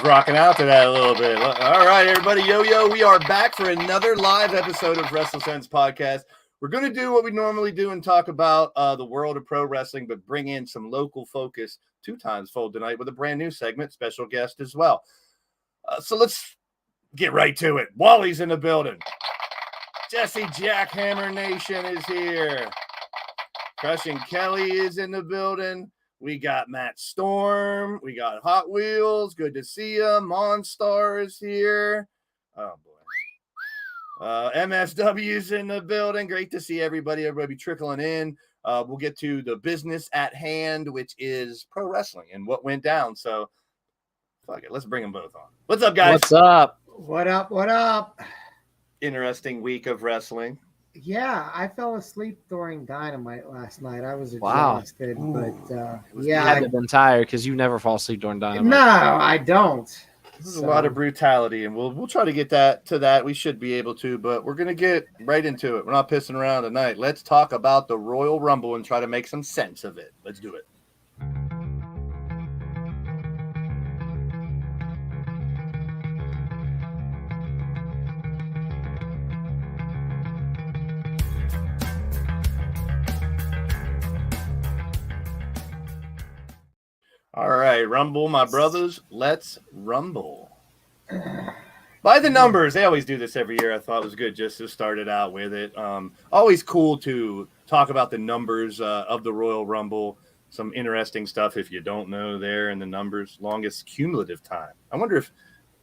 Rocking out to that a little bit. All right, everybody. Yo, we are back for another live episode of WrestleSense podcast. We're going to do what we normally do and talk about the world of pro wrestling, but bring in some local focus 2 times fold tonight with a brand new segment, special guest as well. So let's get right to it. Wally's in the building. Jesse Jackhammer Nation is here. Crushing Kelly is in the building. We got Matt Storm. We got Hot Wheels. Good to see you. Monstar is here. Oh, boy. MSW's in the building. Great to see everybody. Everybody trickling in. We'll get to the business at hand, which is pro wrestling and what went down. So, fuck it. Let's bring them both on. What's up, guys? What's up? What up? What up? Interesting week of wrestling. Yeah, I fell asleep during Dynamite last night. I was exhausted, but You had to have been tired because you never fall asleep during Dynamite. No, I don't. This is a lot of brutality, and we'll try to get to that. We should be able to, but we're gonna get right into it. We're not pissing around tonight. Let's talk about the Royal Rumble and try to make some sense of it. Let's do it. All right, Rumble, my brothers, let's rumble. By the numbers, they always do this every year. I thought it was good just to start it out with it. Always cool to talk about the numbers of the Royal Rumble. Some interesting stuff if you don't know there in the numbers. Longest cumulative time.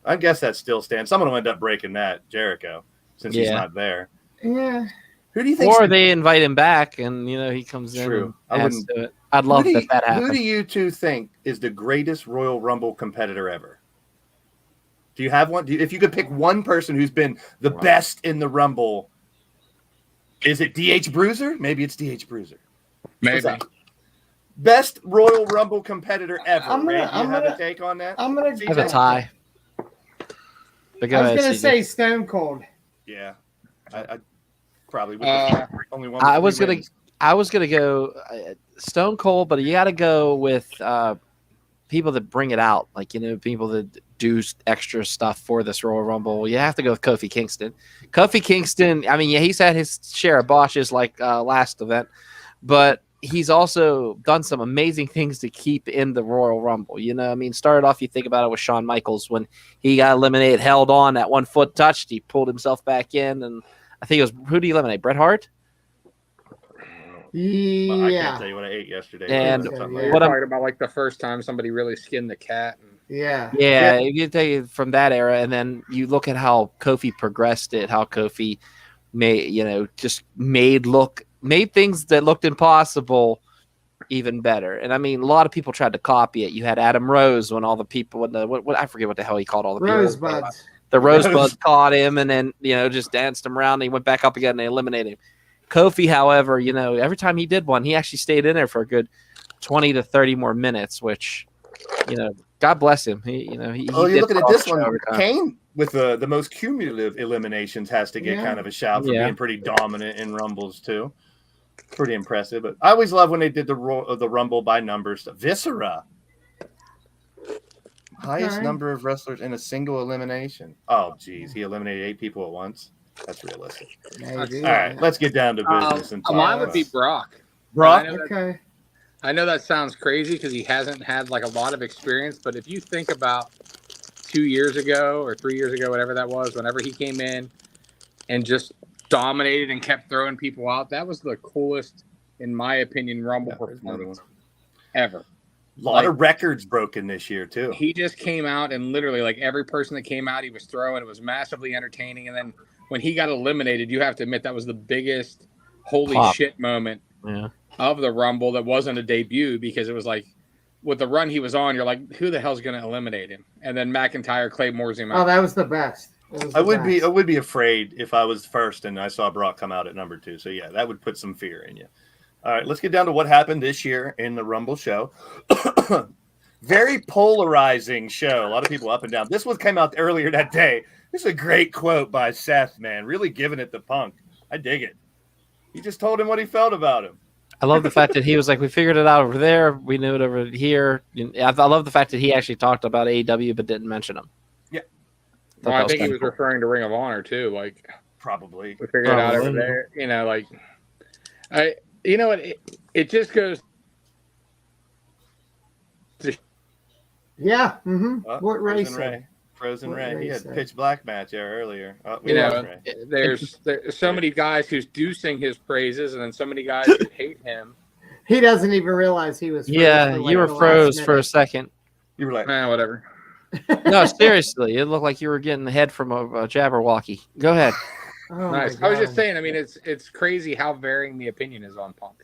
I guess that still stands. Someone will end up breaking that, Jericho, since he's not there. Yeah. Who do you think? Or they invite him back, and he comes in. True. I'd love that happens. Who do you two think is the greatest Royal Rumble competitor ever? Do you have one? If you could pick one person who's been the best in the Rumble, is it DH Bruiser? Maybe it's DH Bruiser. Maybe. Best Royal Rumble competitor ever. Do you have a take on that? I'm gonna have a tie. I was gonna say Stone Cold. Yeah, I probably would. Only one. I was gonna go Stone Cold, but you got to go with people that bring it out, like people that do extra stuff for this Royal Rumble, you have to go with Kofi Kingston. Kofi Kingston, I mean, yeah, he's had his share of botches like last event, but he's also done some amazing things to keep in the Royal Rumble. You know, I mean, started off, you think about it with Shawn Michaels when he got eliminated, held on, that 1 foot touched, he pulled himself back in, and I think it was, who did he eliminate? Bret Hart? Yeah. Well, I can't tell you what I ate yesterday. And You're what talking about like the first time somebody really skinned the cat. Yeah. Yeah, you take it from that era, and then you look at how Kofi progressed it, how Kofi just made things that looked impossible even better. And I mean, a lot of people tried to copy it. You had Adam Rose when all the people, what I forget what the hell he called all the people. Rosebuds. The Rosebuds caught him, and then just danced him around. And he went back up again, and they eliminated him. Kofi, however, every time he did one, he actually stayed in there for a good 20 to 30 more minutes, which, God bless him. He you're looking at this one. Kane with the most cumulative eliminations has to get kind of a shout for being pretty dominant in Rumbles too. Pretty impressive. But I always love when they did the Rumble by numbers. Viscera, highest number of wrestlers in a single elimination. Oh, geez, he eliminated 8 people at once. That's realistic. Maybe. All right, let's get down to business. And talk mine would be Brock. Brock. I know that sounds crazy because he hasn't had like a lot of experience, but if you think about 2 years ago or 3 years ago, whatever that was, whenever he came in and just dominated and kept throwing people out, that was the coolest, in my opinion, Rumble performance ever. A lot of records broken this year too. He just came out and literally like every person that came out, he was throwing. It was massively entertaining. And then when he got eliminated, you have to admit that was the biggest holy shit moment of the Rumble. That wasn't a debut because it was like with the run he was on, you're like, who the hell's going to eliminate him? And then McIntyre claymores him out. Oh, that was the best. I would be afraid if I was first and I saw Brock come out at number 2. So yeah, that would put some fear in you. All right, let's get down to what happened this year in the Rumble show. Very polarizing show. A lot of people up and down. This one came out earlier that day. This is a great quote by Seth, man. Really giving it to Punk. I dig it. He just told him what he felt about him. I love the fact that he was like, we figured it out over there. We knew it over here. I love the fact that he actually talked about AEW but didn't mention them. Yeah. Well, I think he was referring to Ring of Honor too. Like, probably. We figured it out over there. You know what? It just goes. Yeah. Mm-hmm. What Ryse? Frozen Ray. He had pitch black match earlier. There's so many guys who do sing his praises, and then so many guys who hate him. He doesn't even realize he was. Yeah, you were froze for a second. You were like, whatever. No, seriously, it looked like you were getting the head from a Jabberwocky. Go ahead. Oh nice. I was just saying. I mean, it's crazy how varying the opinion is on Punk.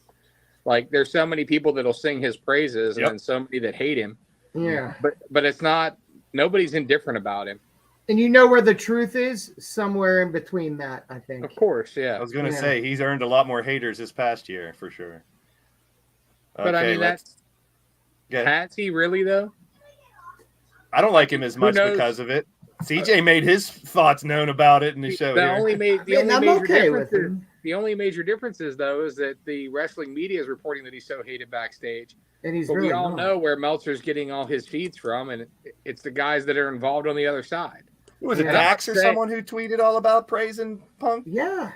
Like, there's so many people that'll sing his praises, and then so many that hate him. Yeah. But it's not. Nobody's indifferent about him. And you know where the truth is? Somewhere in between that, I think. Of course, yeah. I was going to say he's earned a lot more haters this past year for sure. But I mean, has he really though? I don't like him as much because of it. CJ made his thoughts known about it in the show. The only major difference is though is that the wrestling media is reporting that he's so hated backstage. And but really we all know where Meltzer's getting all his feeds from, and it's the guys that are involved on the other side. Was it Dax or someone who tweeted all about praising Punk? Yeah.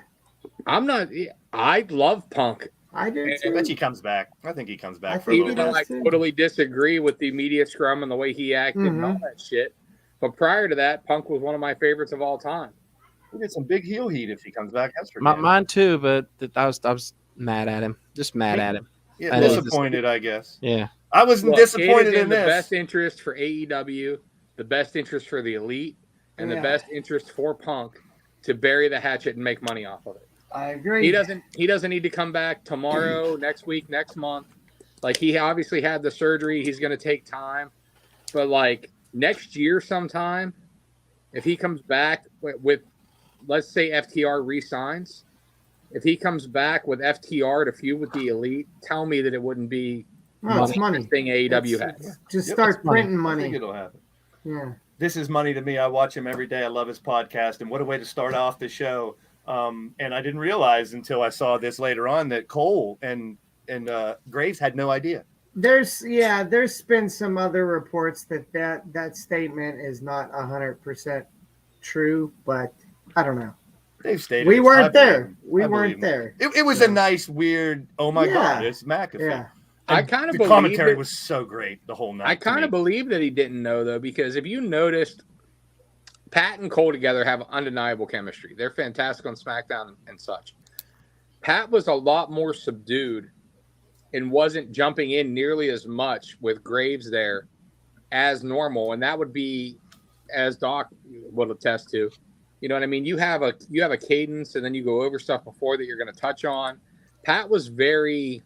I love Punk. I do too. I bet he comes back. I think he comes back for a even little though bit. I totally disagree with the media scrum and the way he acted and all that shit. But prior to that, Punk was one of my favorites of all time. He get some big heel heat if he comes back yesterday. Mine too, but I was mad at him. Just mad at him. Yeah, disappointed, I guess. Yeah. I wasn't disappointed in this. The best interest for AEW, the best interest for the Elite, and the best interest for Punk to bury the hatchet and make money off of it. I agree. He doesn't need to come back tomorrow, next week, next month. Like, he obviously had the surgery. He's going to take time. But, like, next year sometime, if he comes back with let's say FTR re-signs, if he comes back with FTR to feud with the Elite, tell me that it wouldn't be money thing AEW has. Just start printing money. I think it'll happen. Yeah. This is money to me. I watch him every day. I love his podcast. And what a way to start off the show. And I didn't realize until I saw this later on that Cole and Graves had no idea. There's been some other reports that statement is not 100% true, but I don't know. They've stated We it. weren't there. I We believe weren't them. there. It was a nice, weird. Oh my God, it's McAfee. Yeah. I kind of the believe commentary that, was so great the whole night. I kind of believe that he didn't know though, because if you noticed, Pat and Cole together have undeniable chemistry. They're fantastic on SmackDown and such. Pat was a lot more subdued and wasn't jumping in nearly as much with Graves there as normal, and that would be, as Doc will attest to, you know what I mean? You have a cadence, and then you go over stuff before that you're going to touch on. Pat was very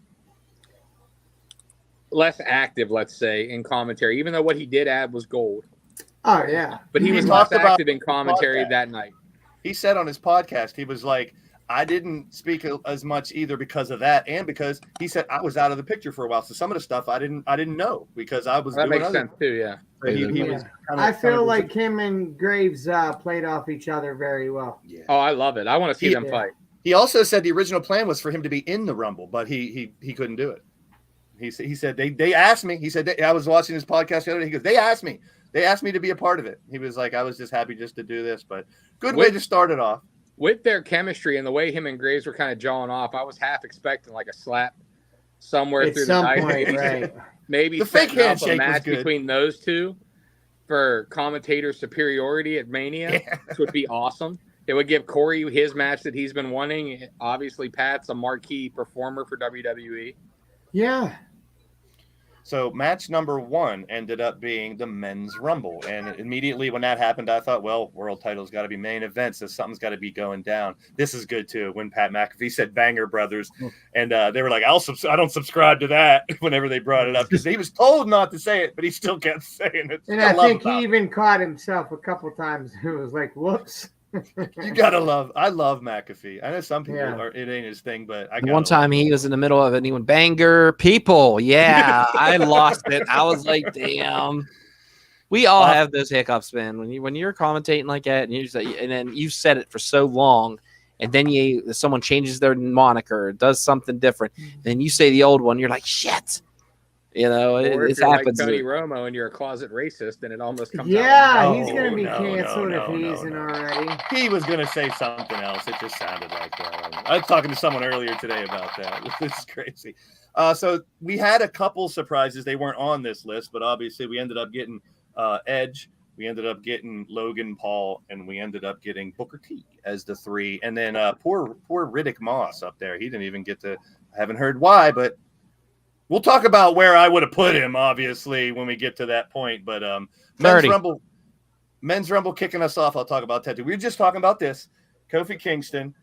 less active, let's say, in commentary, even though what he did add was gold. Oh yeah, But he was less active in commentary that night. He said on his podcast, he was like, I didn't speak as much either because of that, and because he said I was out of the picture for a while. So some of the stuff I didn't know because I was doing That makes other sense too, yeah. So he was I feel like him and Graves played off each other very well. Yeah. Oh, I love it. I want to see them fight. He also said the original plan was for him to be in the Rumble, but he couldn't do it. He said they asked me. He said I was watching his podcast the other day. He goes, they asked me to be a part of it. He was like, I was just happy just to do this, but good way to start it off. With their chemistry and the way him and Graves were kind of jawing off, I was half expecting like a slap somewhere At through some the night. point, right. Maybe The fake setting up handshake a was match good. between those two for commentator superiority at Mania, which would be awesome. It would give Corey his match that he's been wanting. Obviously, Pat's a marquee performer for WWE. Yeah. So match number 1 ended up being the Men's Rumble. And immediately when that happened, I thought, well, world title's got to be main event, so something's got to be going down. This is good, too, when Pat McAfee said Banger Brothers. And they were like, I don't subscribe to that whenever they brought it up. Because he was told not to say it, but he still kept saying it. And I think he even caught himself a couple times. It was like, whoops. You gotta love. I love McAfee. I know some people it ain't his thing, but one time he was in the middle of it and he went, Banger people. Yeah, I lost it. I was like, damn. We all have those hiccups, man. When you're commentating like that and you say, and then you said it for so long, and then someone changes their moniker, does something different, then you say the old one, you're like, shit. You know, it happens. Like Tony Romo and you're a closet racist, and it almost comes out. Yeah, he's going to be canceled if he isn't already. He was going to say something else. It just sounded like that. I was talking to someone earlier today about that. This is crazy. So we had a couple surprises. They weren't on this list, but obviously we ended up getting Edge. We ended up getting Logan Paul, and we ended up getting Booker T as the 3. And then poor Riddick Moss up there. He didn't even get to – I haven't heard why, but – we'll talk about where I would have put him, obviously, when we get to that point. But Men's Rumble kicking us off. I'll talk about that too. We were just talking about this. Kofi Kingston,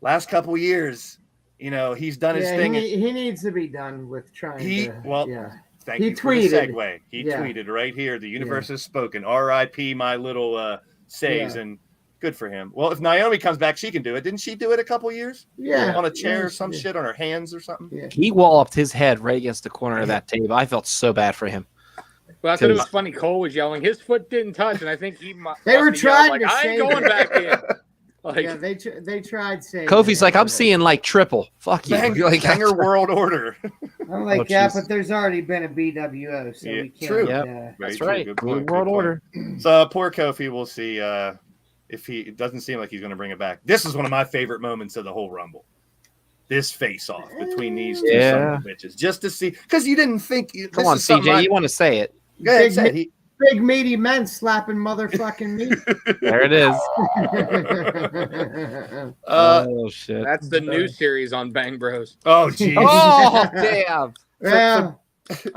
last couple of years, you know, he's done his thing. He needs to be done with trying Thank you tweeted. for the segue. He tweeted right here. The universe has spoken. R.I.P. my little says and good for him. Well, if Naomi comes back, she can do it. Didn't she do it a couple years? Yeah. On a chair or some shit on her hands or something? Yeah. He walloped his head right against the corner of that table. I felt so bad for him. Well, I thought it was funny. Cole was yelling. His foot didn't touch, and I think they were trying like, to I ain't going back in. Like, they tried saying. Kofi's like, I'm seeing like triple. Fuck you. Banger World Order. I'm like, but there's already been a BWO, so we can't. True. That's right. Good point. World Order. So poor Kofi. We'll see if it doesn't seem like he's going to bring it back. This is one of my favorite moments of the whole Rumble. This face-off between these two son of bitches, just to see, because you didn't think. Come on, CJ, you want to say it? Big meaty men slapping motherfucking meat. There it is. Oh shit! That's the new series on Bang Bros. Oh geez. Oh damn. Well,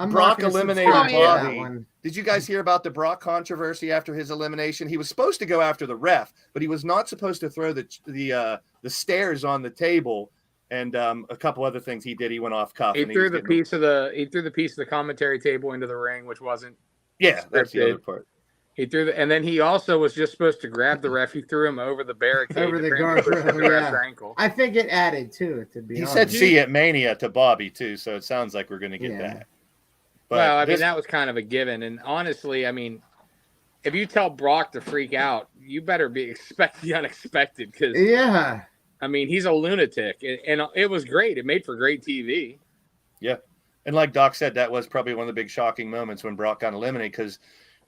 Brock eliminated Bobby. Did you guys hear about the Brock controversy after his elimination? He was supposed to go after the ref, but he was not supposed to throw the stairs on the table. And a couple other things he did. He went off cuff. He threw the piece of the commentary table into the ring, which wasn't. Yeah, that's the other part. He threw and then he also was just supposed to grab the ref. He threw him over the barricade, over the guardrail. Ankle. I think it added to it. To be honest, he said "See at Mania" to Bobby too, so it sounds like we're going to get that. But well, I mean that was kind of a given, and honestly, I mean, if you tell Brock to freak out, you better expect the unexpected because I mean, he's a lunatic, and it was great. It made for great TV. Yeah. And like Doc said, that was probably one of the big shocking moments when Brock got eliminated, because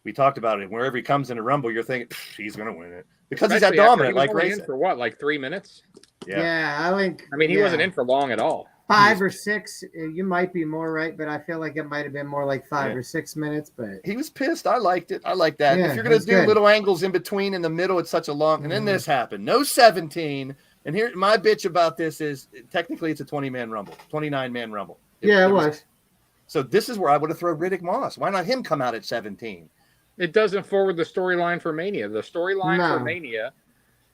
we talked about it. Wherever he comes in a Rumble, you're thinking he's going to win it because he's that dominant. Like Ryse in for what, like 3 minutes? Yeah, I think. I mean, he wasn't in for long at all. 5 or 6. You might be more right, but I feel like it might have been more like 5 or 6 minutes. But he was pissed. I liked it. I like that. Yeah, if you're going to do good. little angles in between, in the middle, it's such a long. And then this happened. No 17. And here, my bitch about this is technically it's a 20-man Rumble, 29-man Rumble. It was. So this is where I would have thrown Riddick Moss. Why not him come out at 17? It doesn't forward the storyline for Mania. The storyline for Mania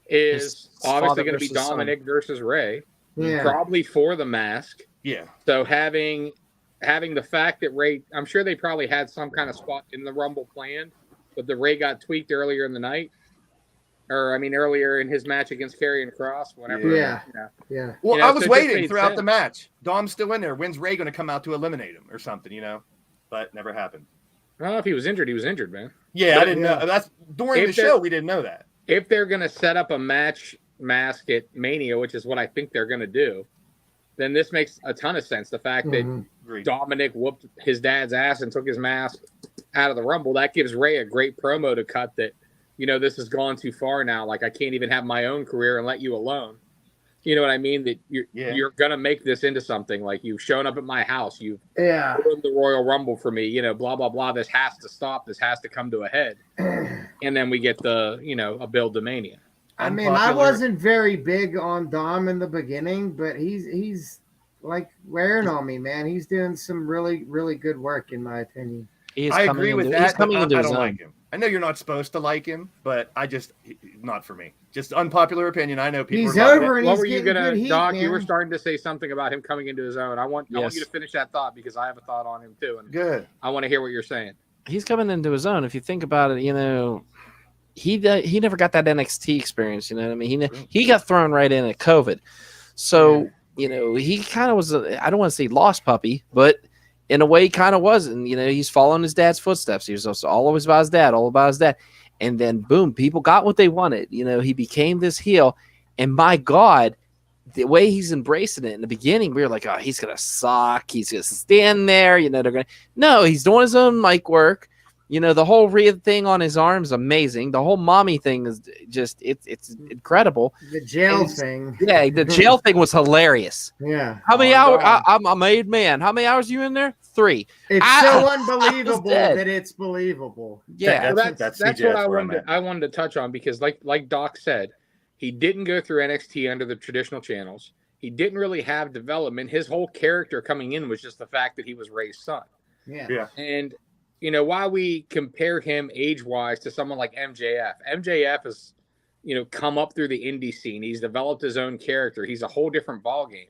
is obviously going to be Dominic versus Rey. Yeah. Probably for the mask. Yeah. So having the fact that Rey, I'm sure they probably had some kind of spot in the Rumble planned, but the Rey got tweaked earlier in the night. Or, I mean, earlier in his match against Karrion Kross, whenever. Yeah. Well, I was waiting throughout the match. Dom's still in there. When's Rey going to come out to eliminate him or something, But never happened. Well, if he was injured, he was injured, man. Yeah, I didn't know. That's during the show. We didn't know that. If they're going to set up a mask at Mania, which is what I think they're going to do, then this makes a ton of sense. The fact that Dominic whooped his dad's ass and took his mask out of the Rumble, that gives Rey a great promo to cut that, this has gone too far now. Like, I can't even have my own career and let you alone. You know what I mean? That you're going to make this into something. Like, you've shown up at my house. You've won the Royal Rumble for me. Blah, blah, blah. This has to stop. This has to come to a head. And then we get the, a build to Mania. I mean, I wasn't very big on Dom in the beginning, but he's like wearing on me, man. He's doing some really, really good work, in my opinion. I agree with that. I don't like him. I know you're not supposed to like him, but not for me. Just unpopular opinion. I know people. He's over, and what he's were you gonna, heat, Doc? man. You were starting to say something about him coming into his own. I want you to finish that thought, because I have a thought on him too. And good. I want to hear what you're saying. He's coming into his own. If you think about it, he never got that NXT experience. You know what I mean? He got thrown right in at COVID, so he kind of was. I don't want to say lost puppy, but in a way, he kind of wasn't. He's following his dad's footsteps. He was also always about his dad, all about his dad. And then, boom, people got what they wanted. He became this heel. And my God, the way he's embracing it in the beginning, we were like, oh, he's going to suck. He's going to stand there. They're going to. No, he's doing his own mic work. The whole Rhea thing on his arm is amazing. The whole mommy thing is just, it's incredible. The jail thing. Yeah, the jail thing was hilarious. Yeah. How many hours? I'm a made man. How many hours are you in there? 3. It's so unbelievable that it's believable. Yeah. That's what I wanted to touch on, because like Doc said, he didn't go through NXT under the traditional channels. He didn't really have development. His whole character coming in was just the fact that he was Rey's son. Yeah. And why we compare him age-wise to someone like MJF. MJF has, come up through the indie scene. He's developed his own character. He's a whole different ballgame.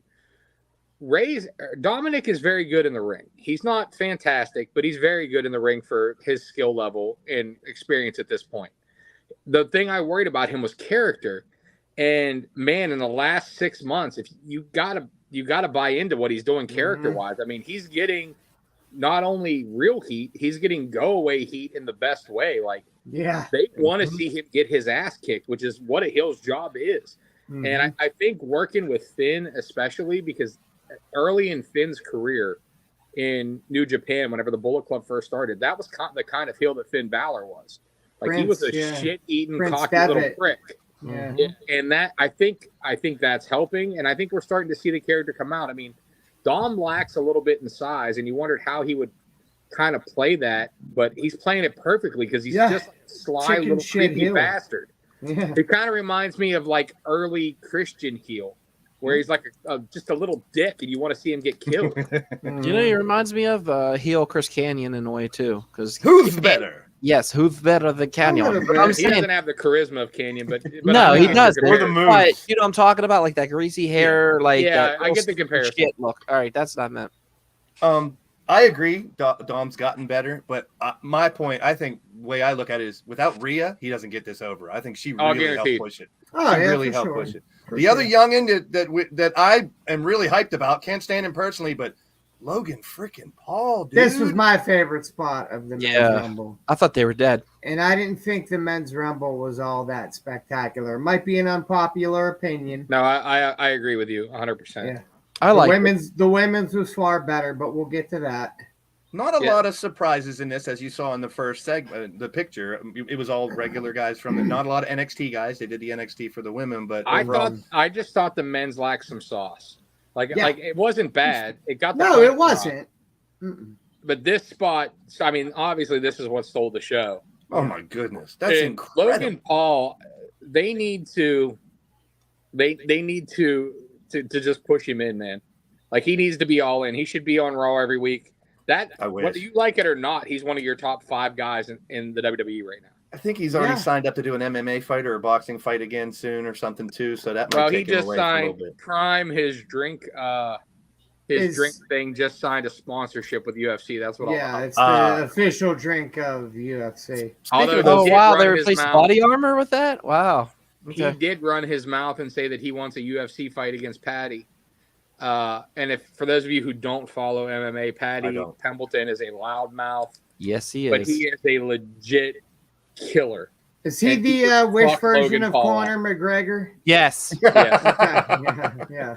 Dominic is very good in the ring. He's not fantastic, but he's very good in the ring for his skill level and experience at this point. The thing I worried about him was character. And man, in the last 6 months, if you gotta buy into what he's doing character-wise. I mean, he's getting not only real heat, he's getting go away heat in the best way. Like, they want to see him get his ass kicked, which is what a heel's job is. And I think working with Finn, especially because early in Finn's career in New Japan, whenever the Bullet Club first started, that was the kind of heel that Finn Balor was. Like, he was a shit-eating, cocky little prick. Yeah. And that I think that's helping, and I think we're starting to see the character come out. I mean, Dom lacks a little bit in size, and you wondered how he would kind of play that, but he's playing it perfectly because he's just like a sly little creepy bastard. Yeah. It kind of reminds me of like early Christian heel, where he's like just a little dick, and you want to see him get killed. He reminds me of heel Chris Canyon in a way too. Because who's better? Yes, who's better than Canyon? He doesn't have the charisma of Canyon, but no, he does. Or the moves. But I'm talking about like that greasy hair, I get the comparison. Shit look. All right, that's what I meant. I agree. Dom's gotten better, but my point, I think, the way I look at it is, without Rhea, he doesn't get this over. I think she really helped push it. Push it. The other youngin that I am really hyped about, can't stand him personally, but Logan freaking Paul, dude. This was my favorite spot of the men's Rumble. I thought they were dead. And I didn't think the men's Rumble was all that spectacular. It might be an unpopular opinion. No, I agree with you 100%. Yeah. I like the women's was far better, but we'll get to that. Not a lot of surprises in this, as you saw in the first segment, the picture. It was all regular guys from it. Not a lot of NXT guys. They did the NXT for the women, but I just thought the men's lacked some sauce. Like it wasn't bad. It got it wasn't. But this spot, I mean, obviously, this is what stole the show. Oh my goodness, that's incredible. Logan Paul, they need to just push him in, man. Like he needs to be all in. He should be on Raw every week. Whether you like it or not, he's one of your top 5 guys in the WWE right now. I think he's already signed up to do an MMA fight or a boxing fight again soon or something too. So that might take him away for a little bit. Prime his drink. His drink thing just signed a sponsorship with UFC. That's what. It's the official drink of UFC. They replaced body armor with that. Wow. Okay. He did run his mouth and say that he wants a UFC fight against Patty. And for those of you who don't follow MMA, Patty Pembleton is a loudmouth. Yes, he is. But he is a legit killer. Is he the wish version of Conor McGregor? Yes. Yeah.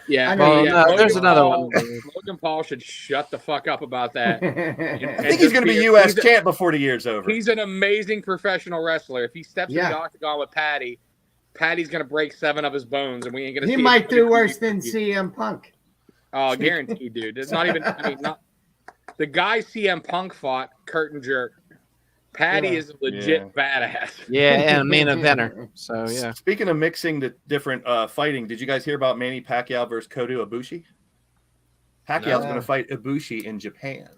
There's another one. Logan Paul should shut the fuck up about that. I think he's going to be U.S. champ before the year's over. He's an amazing professional wrestler. If he steps in the octagon with Patty's going to break 7 of his bones, and we ain't going to see. He might do worse than CM Punk. Oh, guaranteed, dude. It's not even. The guy CM Punk fought, curtain jerk. Patty is a legit badass. Yeah, and a main eventer. So yeah. Speaking of mixing the different fighting, did you guys hear about Manny Pacquiao versus Kota Ibushi? Pacquiao's going to fight Ibushi in Japan.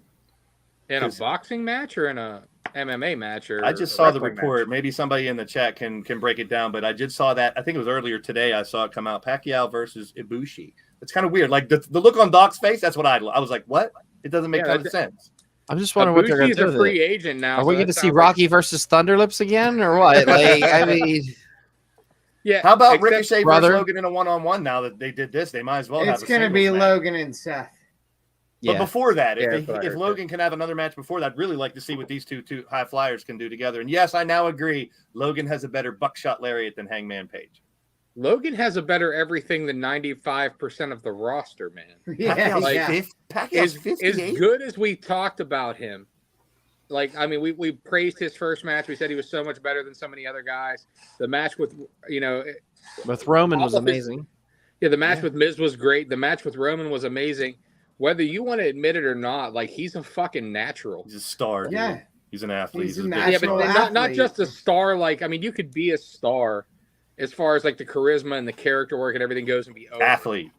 In a boxing match or in a MMA match? I just saw the report. Match? Maybe somebody in the chat can break it down, but I just saw that. I think it was earlier today. I saw it come out. Pacquiao versus Ibushi. It's kind of weird. Like the look on Doc's face. That's what I was like. What? It doesn't make any sense. I'm just wondering what they're going to do. He's a free agent now. Are we going to see Rocky versus Thunderlips again, or what? Like, I mean, How about Ricochet versus Logan in a one-on-one? Now that they did this, they might as well. It's going to be Logan and Seth. But before that, if Logan can have another match before that, I'd really like to see what these two high flyers can do together. And yes, I now agree. Logan has a better buckshot lariat than Hangman Page. Logan has a better everything than 95% of the roster, man. Pacquiao's 58. As good as we talked about him, like, I mean, we praised his first match. We said he was so much better than so many other guys. The match with Roman was amazing. The match with Miz was great. The match with Roman was amazing. Whether you want to admit it or not, like, he's a fucking natural. He's a star. Yeah. Dude. He's an athlete. He's a natural athlete. Not just a star. Like, I mean, you could be a star as far as like the charisma and the character work and everything goes and be over. Athlete.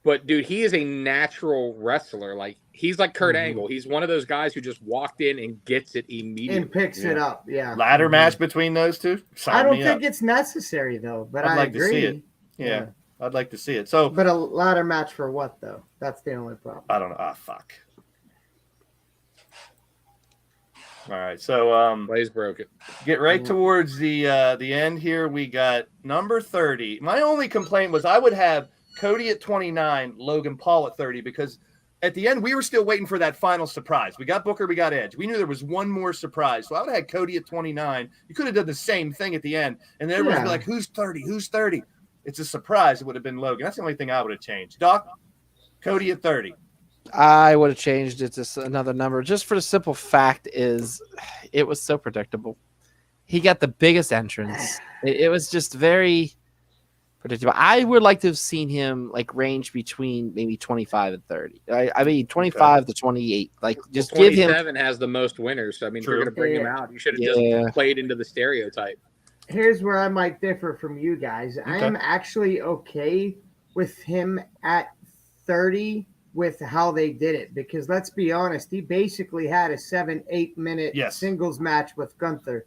But dude, he is a natural wrestler. Like he's like Kurt Angle. He's one of those guys who just walked in and gets it immediately. And picks it up. Yeah. Ladder match between those two? I don't think it's necessary though, but I'd I like agree. To see it. Yeah. I'd like to see it. So but a ladder match for what though? That's the only problem. I don't know. Fuck. All right, so Blaise broke it. Get right towards the end here. We got number 30. My only complaint was I would have Cody at 29, Logan Paul at 30, because at the end we were still waiting for that final surprise. We got Booker, we got Edge. We knew there was one more surprise, so I would have had Cody at 29. You could have done the same thing at the end, and then everyone's be like, "Who's 30? Who's 30?" It's a surprise. It would have been Logan. That's the only thing I would have changed. Doc, Cody at 30. I would have changed it to another number just for the simple fact is it was so predictable. He got the biggest entrance. It was just very predictable. I would like to have seen him like range between maybe 25 and 30. I mean 25 to 28. Like just give him. 27 has the most winners. So I mean, if you're going to bring him out, you should have just played into the stereotype. Here's where I might differ from you guys. I am actually okay with him at 30. With how they did it, because let's be honest, he basically had a 7-8 minute singles match with Gunther.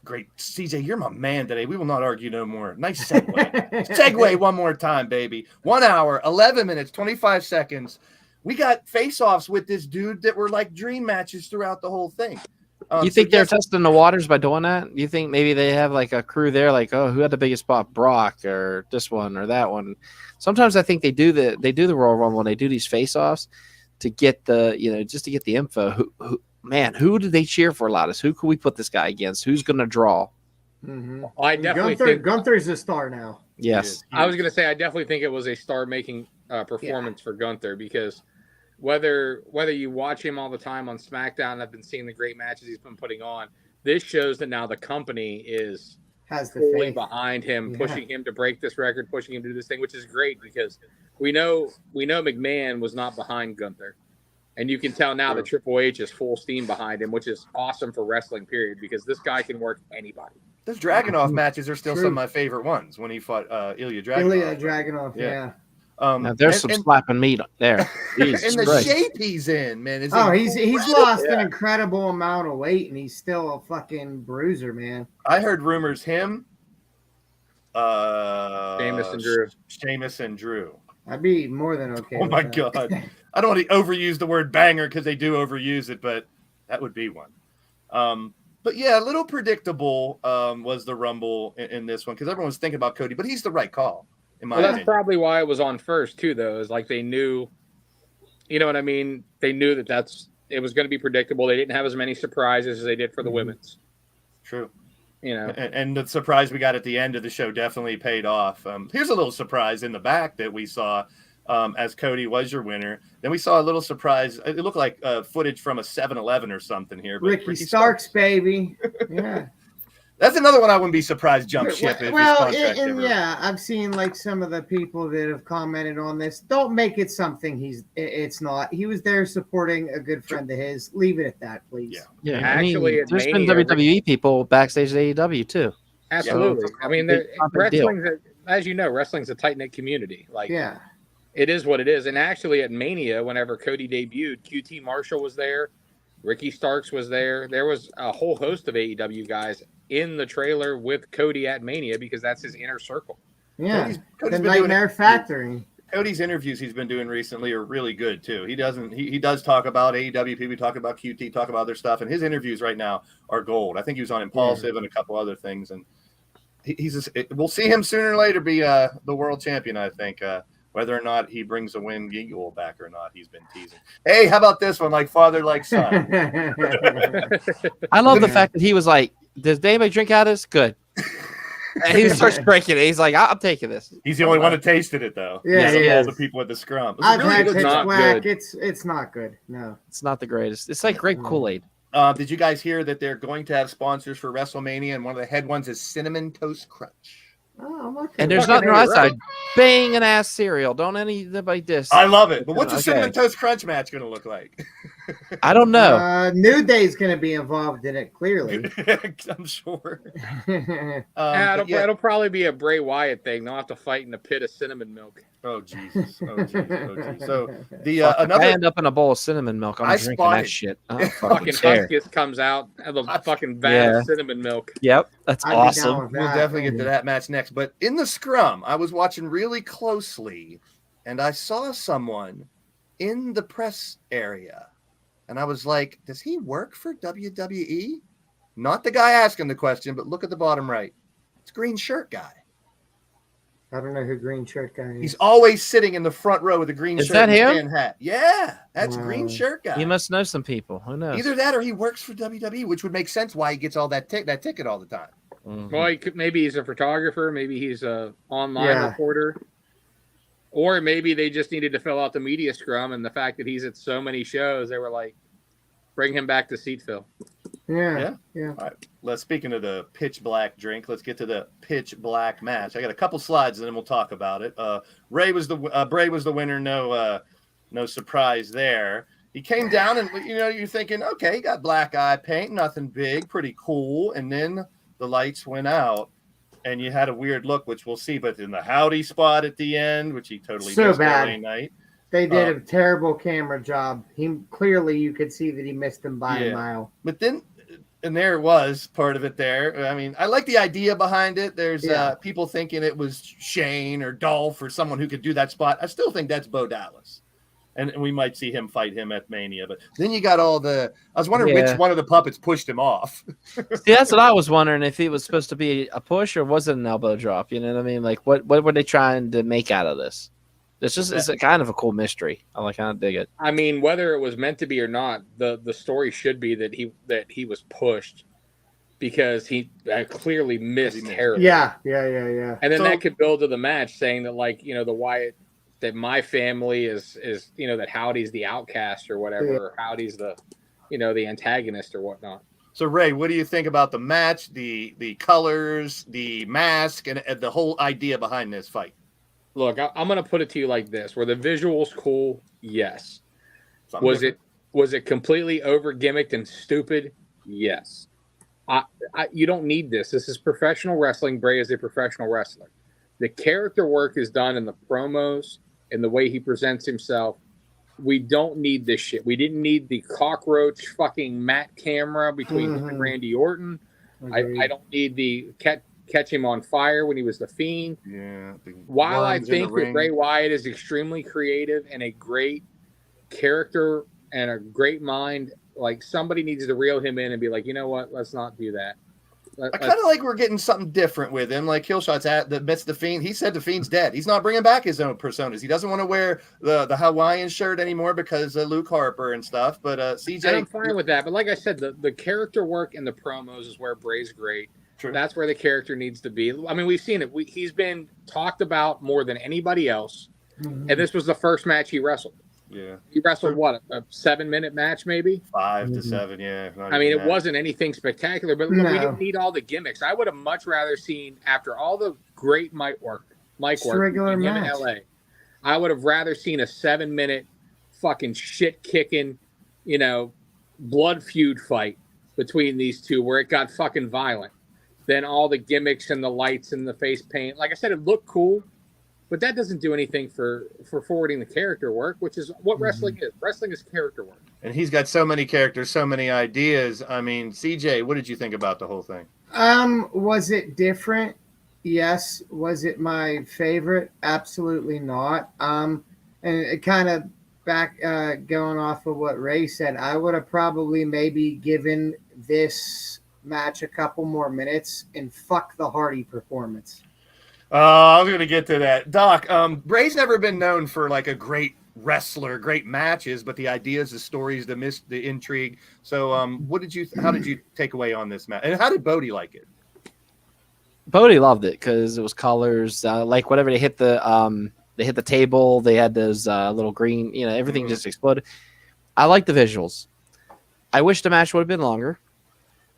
Great, CJ, you're my man today. We will not argue no more. Nice segue. Segue one more time, baby. 1 hour, 11 minutes, 25 seconds. We got face-offs with this dude that were like dream matches throughout the whole thing. You think they're testing the waters by doing that? You think maybe they have like a crew there, like, oh, who had the biggest spot, Brock or this one or that one? Sometimes I think they do the Royal Rumble and they do these face-offs to get the just to get the info. Who do they cheer for loudest? Who could we put this guy against? Who's going to draw? I definitely think Gunther's a star now. Yes, I was going to say I definitely think it was a star-making performance for Gunther, because whether you watch him all the time on SmackDown, I've been seeing the great matches he's been putting on. This shows that now the company has the fully faith behind him, pushing him to break this record, pushing him to do this thing, which is great because we know McMahon was not behind Gunther. And you can tell now that Triple H is full steam behind him, which is awesome for wrestling, period, because this guy can work anybody. Those Dragunov matches are still some of my favorite ones when he fought Ilya Dragunov. Ilya Dragunov, yeah. Now there's some slapping meat there. And the shape he's in, man. He's lost an incredible amount of weight, and he's still a fucking bruiser, man. I heard rumors him, Sheamus and Drew. I'd be more than okay. Oh my God. I don't want to overuse the word banger because they do overuse it, but that would be one. But yeah, a little predictable was the Rumble in this one because everyone was thinking about Cody, but he's the right call. That's probably why it was on first too, though. Is like they knew, you know what I mean? They knew that it was going to be predictable. They didn't have as many surprises as they did for the women's. True. You know, and the surprise we got at the end of the show definitely paid off. Here's a little surprise in the back that we saw as Cody was your winner. Then we saw a little surprise. It looked like footage from a 7-Eleven or something here. But Ricky Starks, baby. Yeah. That's another one I wouldn't be surprised jump ship. I've seen like some of the people that have commented on this. Don't make it something it's not. He was there supporting a good friend of his. Leave it at that, please. Yeah. Actually, there's been WWE people backstage at AEW too. Absolutely. So, I mean, wrestling's as you know, wrestling's a tight knit community. Like, it is what it is. And actually, at Mania, whenever Cody debuted, QT Marshall was there. Ricky Starks was there. There was a whole host of AEW guys in the trailer with Cody at Mania because that's his inner circle. Yeah, Cody's the Nightmare Factory. Cody's interviews he's been doing recently are really good too. He does talk about AEW, people talk about QT, talk about other stuff, and his interviews right now are gold. I think he was on Impulsive and a couple other things, and we'll see him sooner or later be the world champion. I think. Whether or not he brings a win Eagle back or not, he's been teasing. Hey, how about this one? Like father, like son. I love the fact that he was like, does anybody drink out of this? Good. And he starts drinking it. He's like, I'm taking this. He the only one that tasted it, though. Yeah, all the people at the scrum. I've had pitch black. It's not good. No. It's not the greatest. It's like grape Kool-Aid. Did you guys hear that they're going to have sponsors for WrestleMania, and one of the head ones is Cinnamon Toast Crunch? Oh, and there's nothing on that side. Banging ass cereal. Don't anybody diss. I love it. But what's the Cinnamon Toast Crunch match going to look like? I don't know. New Day's going to be involved in it, clearly. I'm sure. It'll probably be a Bray Wyatt thing. They'll have to fight in a pit of cinnamon milk. Oh, Jesus. Oh, geez. So, I end up in a bowl of cinnamon milk. I'm drinking that shit. Fucking Huskus comes out of a fucking vat of cinnamon milk. Yep. That's awesome. We'll definitely get to that match next. But in the scrum, I was watching really closely, and I saw someone in the press area. And I was like, does he work for WWE? Not the guy asking the question, but look at the bottom right. It's green shirt guy. I don't know who green shirt guy is. He's always sitting in the front row with a green shirt and tan hat. Yeah, that's green shirt guy. He must know some people. Who knows? Either that or he works for WWE, which would make sense why he gets all that ticket all the time. Mm-hmm. Well, maybe he's a photographer. Maybe he's a online reporter. Or maybe they just needed to fill out the media scrum, and the fact that he's at so many shows, they were like, bring him back to Seatville. Yeah. All right. Speaking of the pitch black drink, let's get to the pitch black match. I got a couple slides, and then we'll talk about it. Bray was the winner. No surprise there. He came down, and you're thinking, okay, he got black eye paint, nothing big, pretty cool. And then the lights went out, and you had a weird look, which we'll see. But in the Howdy spot at the end, which he totally missed every night. They did a terrible camera job. Clearly you could see that he missed him by a mile. But then, and there it was, part of it there. I mean, I like the idea behind it. There's people thinking it was Shane or Dolph or someone who could do that spot. I still think that's Bo Dallas. And we might see him fight him at Mania. But then you got I was wondering which one of the puppets pushed him off. See, that's what I was wondering, if it was supposed to be a push or was it an elbow drop? You know what I mean? Like, what were they trying to make out of this? It's a kind of a cool mystery. I kind of dig it. I mean, whether it was meant to be or not, the story should be that he was pushed because he clearly missed terribly. Yeah. And then that could build to the match, saying that the Wyatt that my family is that Howdy's the outcast or whatever, or Howdy's the the antagonist or whatnot. So Ray, what do you think about the match, the colors, the mask, and the whole idea behind this fight? Look, I'm going to put it to you like this: were the visuals cool? Yes. Something Was it completely over gimmicked and stupid? Yes. You don't need this. This is professional wrestling. Bray is a professional wrestler. The character work is done in the promos and the way he presents himself. We don't need this shit. We didn't need the cockroach fucking mat camera between him and Randy Orton. I don't need the catch him on fire when he was the Fiend. Yeah. While I think that Bray Wyatt is extremely creative and a great character and a great mind, like somebody needs to reel him in and be like, you know what? Let's not do that. I kind of like we're getting something different with him. Like Killshot's admits the Fiend. He said the Fiend's dead. He's not bringing back his own personas. He doesn't want to wear the Hawaiian shirt anymore because of Luke Harper and stuff. But CJ, and I'm fine with that. But like I said, the character work and the promos is where Bray's great. True. That's where the character needs to be. I mean, we've seen it. He's been talked about more than anybody else. And this was the first match he wrestled. Yeah. He wrestled what, a 7-minute match maybe? 5 to 7, yeah. I mean, it wasn't anything spectacular, but look, we didn't need all the gimmicks. I would have much rather seen, after all the great mic work regular in match. LA, I would have rather seen a 7-minute fucking shit kicking, blood feud fight between these two where it got fucking violent than all the gimmicks and the lights and the face paint. Like I said, it looked cool. But that doesn't do anything for forwarding the character work, which is what wrestling is. Wrestling is character work. And he's got so many characters, so many ideas. I mean, CJ, what did you think about the whole thing? Was it different? Yes. Was it my favorite? Absolutely not. And it kind of going off of what Ray said, I would have probably maybe given this match a couple more minutes and fuck the Hardy performance. I was going to get to that. Doc, Bray's never been known for like a great wrestler, great matches, but the ideas, the stories, the intrigue. So how did you take away on this match? And how did Bodie like it? Bodie loved it because it was colors, like whatever they hit the table, they had those little green, everything just exploded. I like the visuals. I wish the match would have been longer.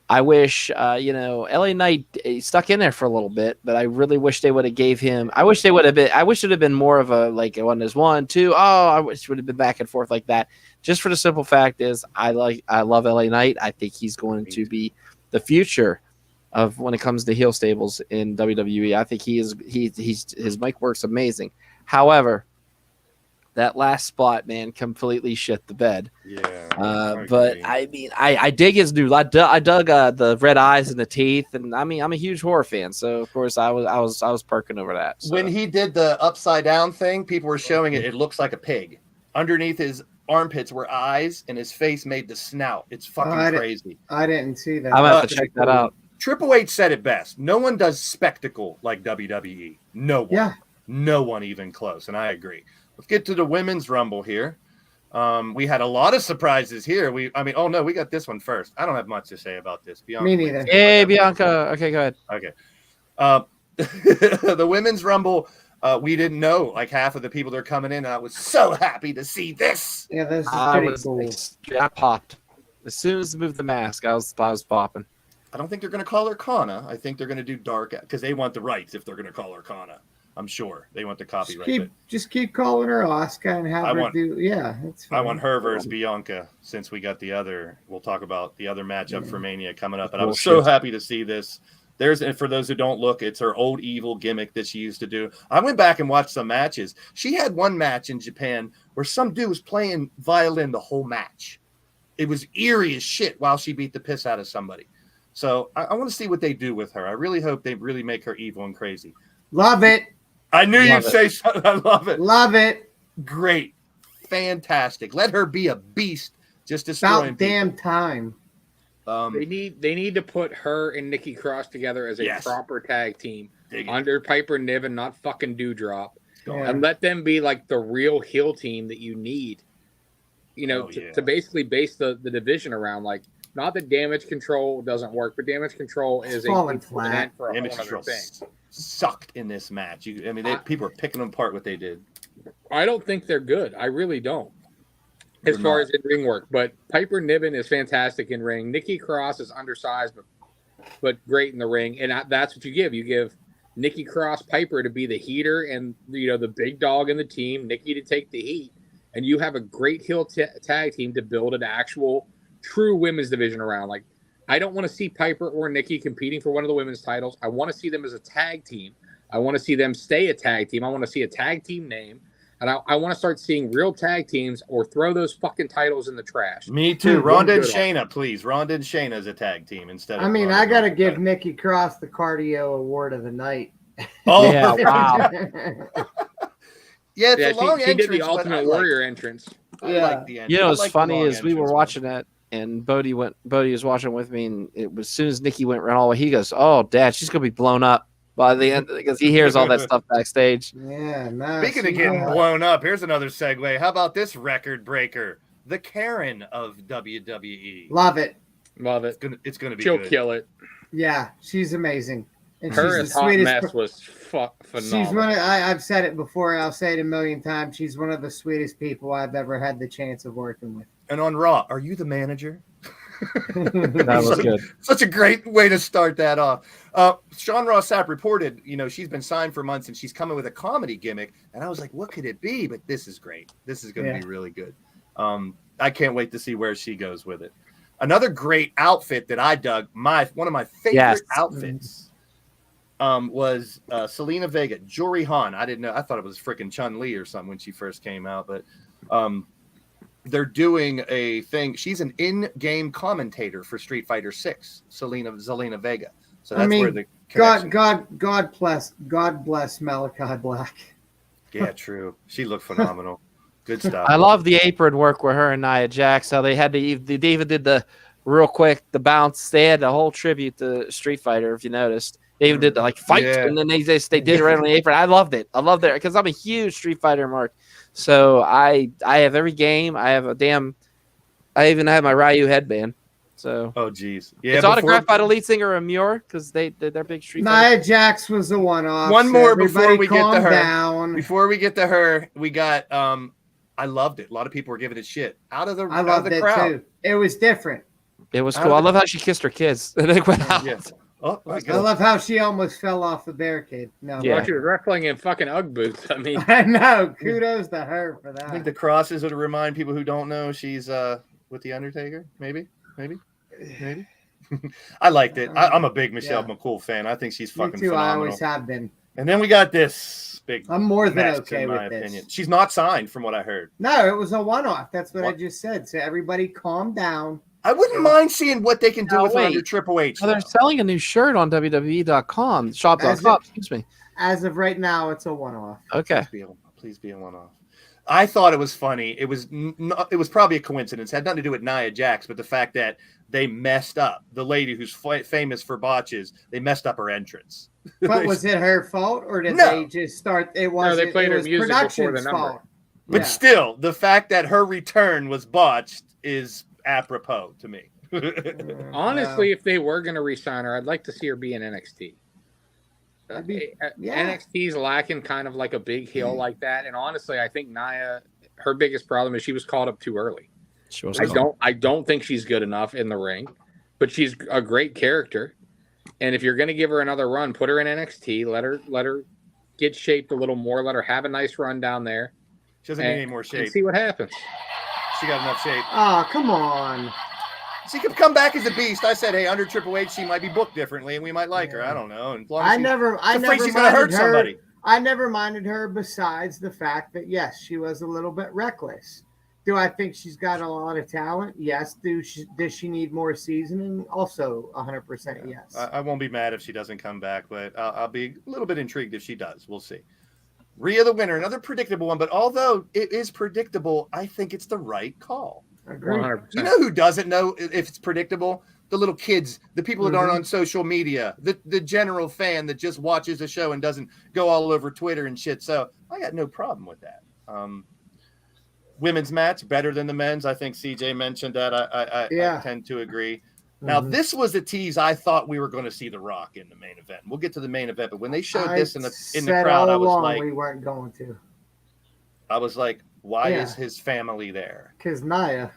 I wish, LA Knight stuck in there for a little bit, but I really wish they would have gave him. I wish it would have been more of a like it wasn't as 1, 2. Oh, I wish it would have been back and forth like that. Just for the simple fact is, I love LA Knight. I think he's going to be the future of when it comes to heel stables in WWE. I think his mic works amazing. However, that last spot, man, completely shit the bed. Yeah. But I mean, I dig his new. I dug the red eyes and the teeth, and I mean, I'm a huge horror fan, so of course I was perking over that. So. When he did the upside down thing, people were showing it. It looks like a pig. Underneath his armpits were eyes, and his face made the snout. It's fucking crazy. I didn't see that. I'm gonna have to check that out. Triple H said it best. No one does spectacle like WWE. No one. Yeah. No one even close, and I agree. Let's get to the women's rumble here. We had a lot of surprises here. We got this one first. I don't have much to say about this. Bianca, me neither. Hey, Bianca. Okay, go ahead. Okay. The women's rumble, we didn't know like half of the people that are coming in. And I was so happy to see this. Yeah, this is pretty cool. I popped. As soon as they moved the mask, I was popping. I don't think they're going to call her Kana. I think they're going to do dark because they want the rights if they're going to call her Kana. I'm sure they want the copyright. Just keep calling her Asuka and have her do. Yeah, that's fine. I want her versus Bianca since we got the other. We'll talk about the other matchup for Mania coming up. But I was so happy to see this. And for those who don't look, it's her old evil gimmick that she used to do. I went back and watched some matches. She had one match in Japan where some dude was playing violin the whole match. It was eerie as shit while she beat the piss out of somebody. So I want to see what they do with her. I really hope they really make her evil and crazy. Love it. I knew you'd say something. I love it. Love it. Great. Fantastic. Let her be a beast. Just destroying about damn time. They need to put her and Nikki Cross together as a proper tag team under Piper Niven, not fucking Dewdrop, and let them be like the real heel team that you need. To basically base the division around. Like, not that Damage Control doesn't work, but Damage Control is falling flat. Damage Control sucked in this match. People are picking them apart what they did. I don't think they're good. I really don't. As They're far not. as in ring work, but Piper Niven is fantastic in ring. Nikki Cross is undersized, but great in the ring, and that's what you give. You give Nikki Cross Piper to be the heater and the big dog in the team. Nikki to take the heat, and you have a great heel tag team to build an actual true women's division around. Like, I don't want to see Piper or Nikki competing for one of the women's titles. I want to see them as a tag team. I want to see them stay a tag team. I want to see a tag team name. And I want to start seeing real tag teams or throw those fucking titles in the trash. Me too. Ronda and Shayna, please. Ronda and Shayna as a tag team instead of. I mean, Ronda I got to and give Shayna. Nikki Cross the cardio award of the night. Oh, Yeah, wow. yeah, it's a long she did entrance, the but I Ultimate like Warrior it. entrance. I Yeah. like the entrance. What's I like the funny long is we were entrance one. watching that, and Bodie was watching with me, and it was as soon as Nikki went right all the way, he goes, "Oh, Dad, she's gonna be blown up by the end," because he hears all that stuff backstage. Yeah, no. Speaking of getting blown up, here's another segue. How about this record breaker? The Karen of WWE. Love it. Love it. It's gonna be She'll good. kill it. Yeah, she's amazing. And Her she's as the Hot sweetest. Mess was phenomenal. She's one of, I've said it before, I'll say it a million times. She's one of the sweetest people I've ever had the chance of working with. And on Raw, are you the manager? That was good. Such a great way to start that off. Sean Ross Sapp reported, she's been signed for months and she's coming with a comedy gimmick. And I was like, what could it be? But this is great. This is going to be really good. I can't wait to see where she goes with it. Another great outfit that I dug, one of my favorite outfits, was Selena Vega, Jory Han. I didn't know. I thought it was freaking Chun-Li or something when she first came out. But they're doing a thing. She's an in-game commentator for Street Fighter 6, Zelina Vega. So that's where the connection God bless Malachi Black. Yeah, true. She looked phenomenal. Good stuff. I love the apron work with her and Nia Jax. How they even did the real quick the bounce. They had the whole tribute to Street Fighter. If you noticed, they even did the fight, and then they did it right on the apron. I loved it. I loved it because I'm a huge Street Fighter mark. So I have every game. I even have my Ryu headband. So geez, yeah. It's autographed by the lead singer of Muir because they're big Street Nia Jax was a one-off. One more before we get to her. Down. Before we get to her, we got. I loved it. A lot of people were giving it shit out of the crowd. Too. It was different. It was cool. I love how she kissed her kids. And they went out. Yeah. Oh, my I God. love how she almost fell off the barricade. No, Yeah. She was wrestling in fucking Ugg boots. I mean, I know. Kudos to her for that. I think the crosses would remind people who don't know she's with the Undertaker. Maybe. I liked it. I'm a big Michelle McCool fan. I think she's fucking Me too. phenomenal. I always have been. And then we got this big. I'm more than mess, okay in my with this. opinion. She's not signed, from what I heard. No, it was a one-off. That's what I just said. So everybody, calm down. I wouldn't mind seeing what they can do with her under Triple H. Oh, they're selling a new shirt on WWE.com. Shop.com. Excuse me. As of right now, it's a one-off. Okay. Please be a one-off. I thought it was funny. It was probably a coincidence. It had nothing to do with Nia Jax, but the fact that they messed up the lady who's famous for botches. They messed up her entrance. But was it her fault, or did they just start? It was. they played her music before the production's number. fault. But still, the fact that her return was botched is apropos to me. honestly, if they were going to re-sign her, I'd like to see her be in NXT. NXT's lacking kind of like a big heel like that, and honestly, I think Nia, her biggest problem is she was called up too early. I don't think she's good enough in the ring, but she's a great character. And if you're going to give her another run, put her in NXT. Let her get shaped a little more. Let her have a nice run down there. She doesn't need any more shape. And see what happens. She got enough shape. Oh, come on. She could come back as a beast. I said, hey, under Triple H, she might be booked differently, and we might like her. I don't know. And I never she's going to hurt somebody. I never minded her besides the fact that, yes, she was a little bit reckless. Do I think she's got a lot of talent? Yes. Does she need more seasoning? Also, 100% yes. I won't be mad if she doesn't come back, but I'll be a little bit intrigued if she does. We'll see. Rhea the winner, another predictable one, but although it is predictable, I think it's the right call. Agreed. 100%. You know who doesn't know if it's predictable? The little kids, the people that aren't on social media, the general fan that just watches the show and doesn't go all over Twitter and shit. So I got no problem with that. Women's match better than the men's. I think CJ mentioned that. I tend to agree. Now, this was the tease. I thought we were going to see The Rock in the main event. We'll get to the main event, but when they showed this in the crowd, I was like, we weren't going to. I was like, why Yeah. is his family there? Because Nia.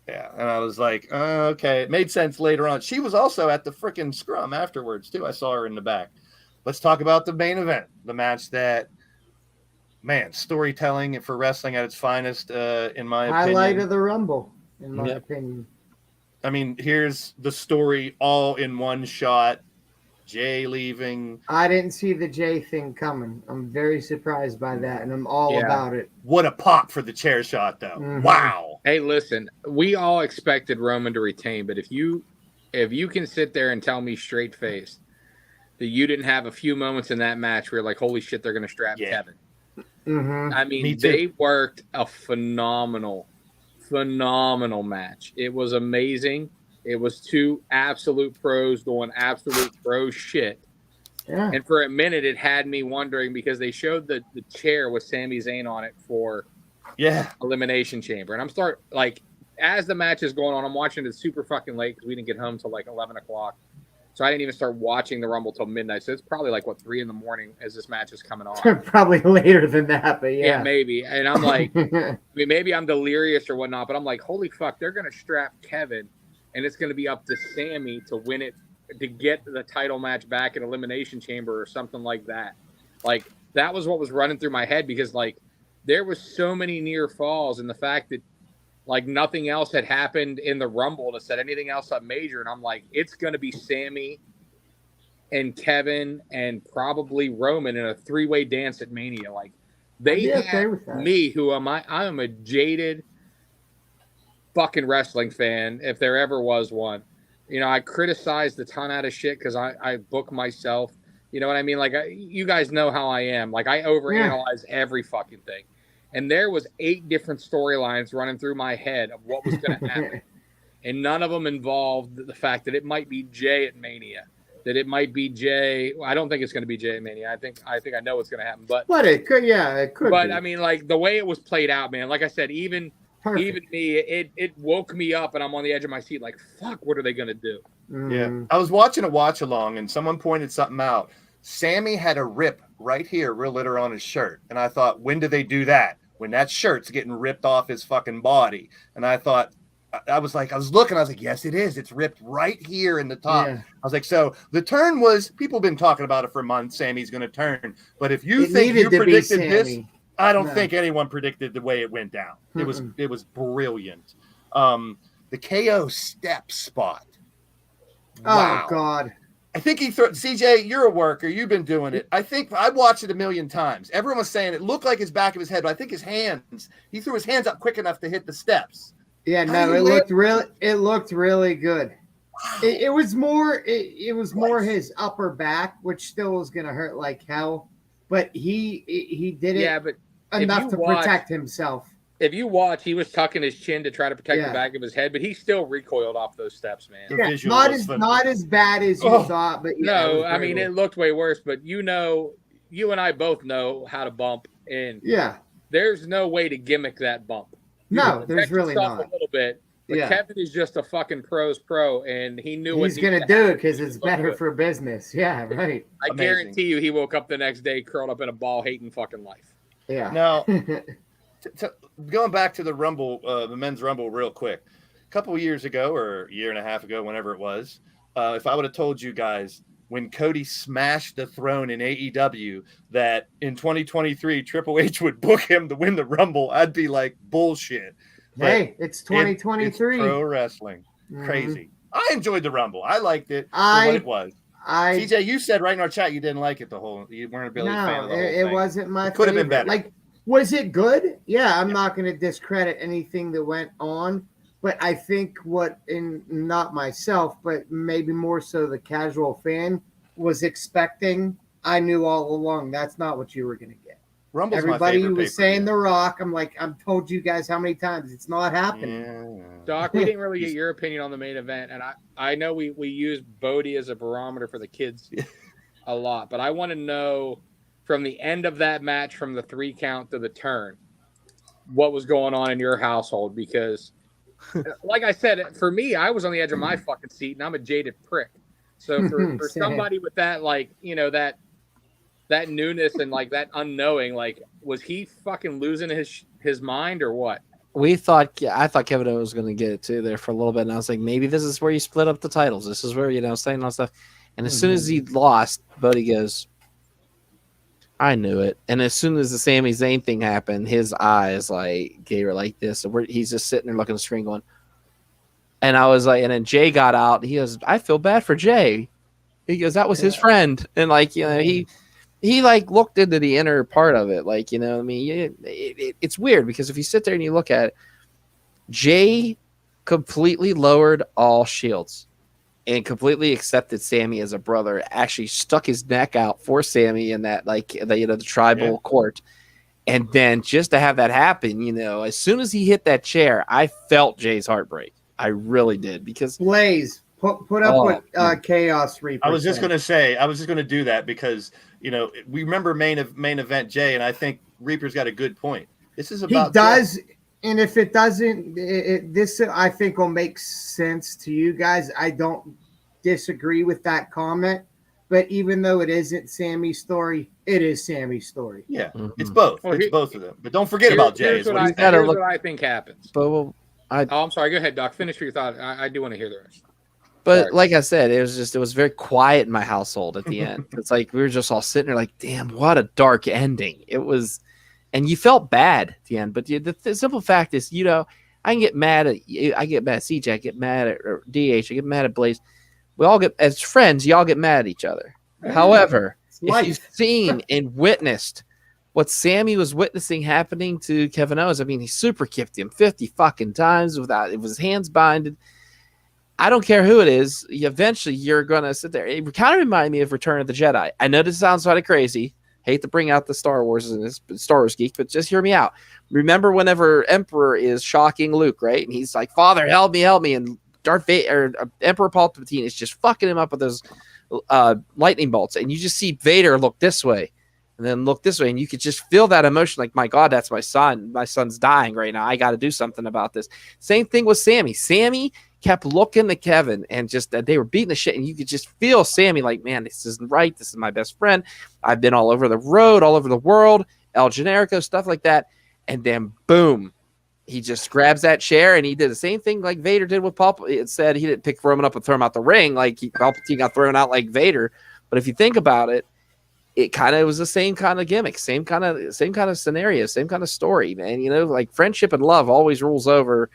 Yeah, and I was like, okay. It made sense later on. She was also at the freaking scrum afterwards, too. I saw her in the back. Let's talk about the main event, the match that, man, storytelling for wrestling at its finest, in my Highlight opinion. of the Rumble, in my Yep. opinion. I mean, here's the story all in one shot. Jay leaving. I didn't see the J thing coming. I'm very surprised by that, and I'm all Yeah. about it. What a pop for the chair shot, though. Mhm. Wow. Hey, listen, we all expected Roman to retain, but if you can sit there and tell me straight faced that you didn't have a few moments in that match where you're like, holy shit, they're going to strap Yeah. Kevin. Mm-hmm. I Me mean, too. they worked a phenomenal match. It was amazing. It was two absolute pros doing absolute pro shit. Yeah. And for a minute, it had me wondering because they showed the chair with Sami Zayn on it for Yeah. Elimination Chamber. And as the match is going on, I'm watching it super fucking late because we didn't get home till like 11 o'clock. So I didn't even start watching the Rumble till midnight. So it's probably like, 3 a.m. as this match is coming on. Probably later than that, but Yeah, yeah. maybe. And I'm like, I mean, maybe I'm delirious or whatnot, but I'm like, holy fuck, they're going to strap Kevin, and it's going to be up to Sami to win it, to get the title match back in Elimination Chamber or something like that. Like, that was what was running through my head because, like, there was so many near falls, and the fact that, like, nothing else had happened in the Rumble to set anything else up major, and I'm like, it's going to be Sami and Kevin and probably Roman in a three-way dance at Mania. Like, they I'd be okay had with that. me, who am I am a jaded fucking wrestling fan, if there ever was one. You know, I criticized a ton out of shit because I book myself. You know what I mean? Like, you guys know how I am. Like, I overanalyze every fucking thing. And there was 8 different storylines running through my head of what was going to happen. And none of them involved the fact that it might be Jay at Mania. That it might be Jay. Well, I don't think it's going to be Jay at Mania. I think I know what's going to happen. But it could, yeah, it could. But be. I mean, like, the way it was played out, man. Like I said, even me, it woke me up, and I'm on the edge of my seat. Like, fuck, what are they going to do? Yeah. I was watching a watch along, and someone pointed something out. Sami had a rip right here, real litter on his shirt. And I thought, when do they do that? When that shirt's getting ripped off his fucking body. And I thought, I was like, yes, it is. It's ripped right here in the top. Yeah. I was like, so the turn was, people have been talking about it for months. Sami's going to turn. But if you think you predicted this, I don't think anyone predicted the way it went down. Mm-mm. It was brilliant. The KO step spot. Wow. Oh, God. I think he threw. CJ, you're a worker. You've been doing it. I think I watched it a million times. Everyone was saying it looked like his back of his head, but I think his hands. He threw his hands up quick enough to hit the steps. Yeah, no, it looked really good. Wow. It was more. It was more his upper back, which still was gonna hurt like hell. But he did it. Yeah, but enough to protect himself. If you watch, he was tucking his chin to try to protect the back of his head, but he still recoiled off those steps, man. Yeah, not as bad as you thought, but no, I mean it looked way worse. But you and I both know how to bump, and there's no way to gimmick that bump. No, there's really not. A little bit. But Kevin is just a fucking pro's pro, and he knew he's going to do it because it's better for business. Yeah, right. I guarantee you, he woke up the next day curled up in a ball, hating fucking life. Yeah. Now, going back to the Rumble, the men's Rumble, real quick. A couple of years ago, or a year and a half ago, whenever it was, if I would have told you guys when Cody smashed the throne in AEW that in 2023 Triple H would book him to win the Rumble, I'd be like, bullshit. Hey, it's 2023. It's pro wrestling. Crazy. I enjoyed the Rumble. I liked it for what it was. CJ, you said right in our chat you didn't like it you weren't a fan of the whole thing. It wasn't my favorite. Could have been better. Like, was it good? Yeah, I'm not going to discredit anything that went on, but I think not myself, but maybe more so the casual fan was expecting, I knew all along that's not what you were going to get. Rumble's Everybody my favorite was saying The Rock. I'm like, I've told you guys how many times it's not happening. Yeah. Doc, we didn't really get your opinion on the main event, and I know we use Bodie as a barometer for the kids a lot, but I want to know from the end of that match, from the 3 count to the turn, what was going on in your household, because like I said, for me, I was on the edge of my fucking seat, and I'm a jaded prick. So for somebody with that, like, you know, that that newness and like that unknowing, like was he fucking losing his mind or what? I thought Kevin Owens was going to get it too there for a little bit, and I was like, maybe this is where you split up the titles. This is where, saying all stuff. And as soon as he lost, Bodie goes, I knew it. And as soon as the Sami Zayn thing happened, his eyes like gave her like this. And he's just sitting there looking at the screen going, and I was like, and then Jay got out. He goes, I feel bad for Jay. He goes, that was his friend. And like, he like looked into the inner part of it. Like, it's weird because if you sit there and you look at it, Jay completely lowered all shields and completely accepted Sami as a brother, actually stuck his neck out for Sami in that, like, the tribal court. And then just to have that happen, as soon as he hit that chair, I felt Jay's heartbreak. I really did, because Blaise, put up what Chaos Reaper. I was just going to do that because, we remember main event Jay, and I think Reaper's got a good point. This is about. He does. Jay. And if it doesn't, this I think will make sense to you guys. I don't disagree with that comment, but even though it isn't Sami's story, it is Sami's story. Yeah, it's both. Well, it's both of them. But don't forget about Jay. Here's what I think happens. But I'm sorry. Go ahead, Doc. Finish your thought. I do want to hear the rest. But like I said, it was very quiet in my household at the end. It's like we were just all sitting there like, damn, what a dark ending. It was. And you felt bad at the end, but the simple fact is, I can get mad at CJ, I get mad at DH, I get mad at Blaise. We all get, as friends, y'all get mad at each other. However, if you've seen and witnessed what Sami was witnessing happening to Kevin Owens, I mean, he super kicked him 50 fucking times it was hands binded. I don't care who it is. Eventually, you're gonna sit there. It kind of reminded me of Return of the Jedi. I know this sounds kind of crazy. Hate to bring out the Star Wars and this Star Wars geek, but just hear me out. Remember whenever Emperor is shocking Luke, right? And he's like, Father, help me. And Darth Vader, Emperor Palpatine is just fucking him up with those lightning bolts. And you just see Vader look this way and then look this way. And you could just feel that emotion. Like, my God, that's my son. My son's dying right now. I got to do something about this. Same thing with Sami. Sami kept looking to Kevin and just they were beating the shit, and you could just feel Sami like, man, this isn't right. This is my best friend. I've been all over the road, all over the world, El Generico, stuff like that. And then boom, he just grabs that chair, and he did the same thing like Vader did with Palpatine. It said he didn't pick Roman up and throw him out the ring like Palpatine got thrown out like Vader. But if you think about it, it kind of was the same kind of gimmick, same kind of scenario, same kind of story, man. Like friendship and love always rules over.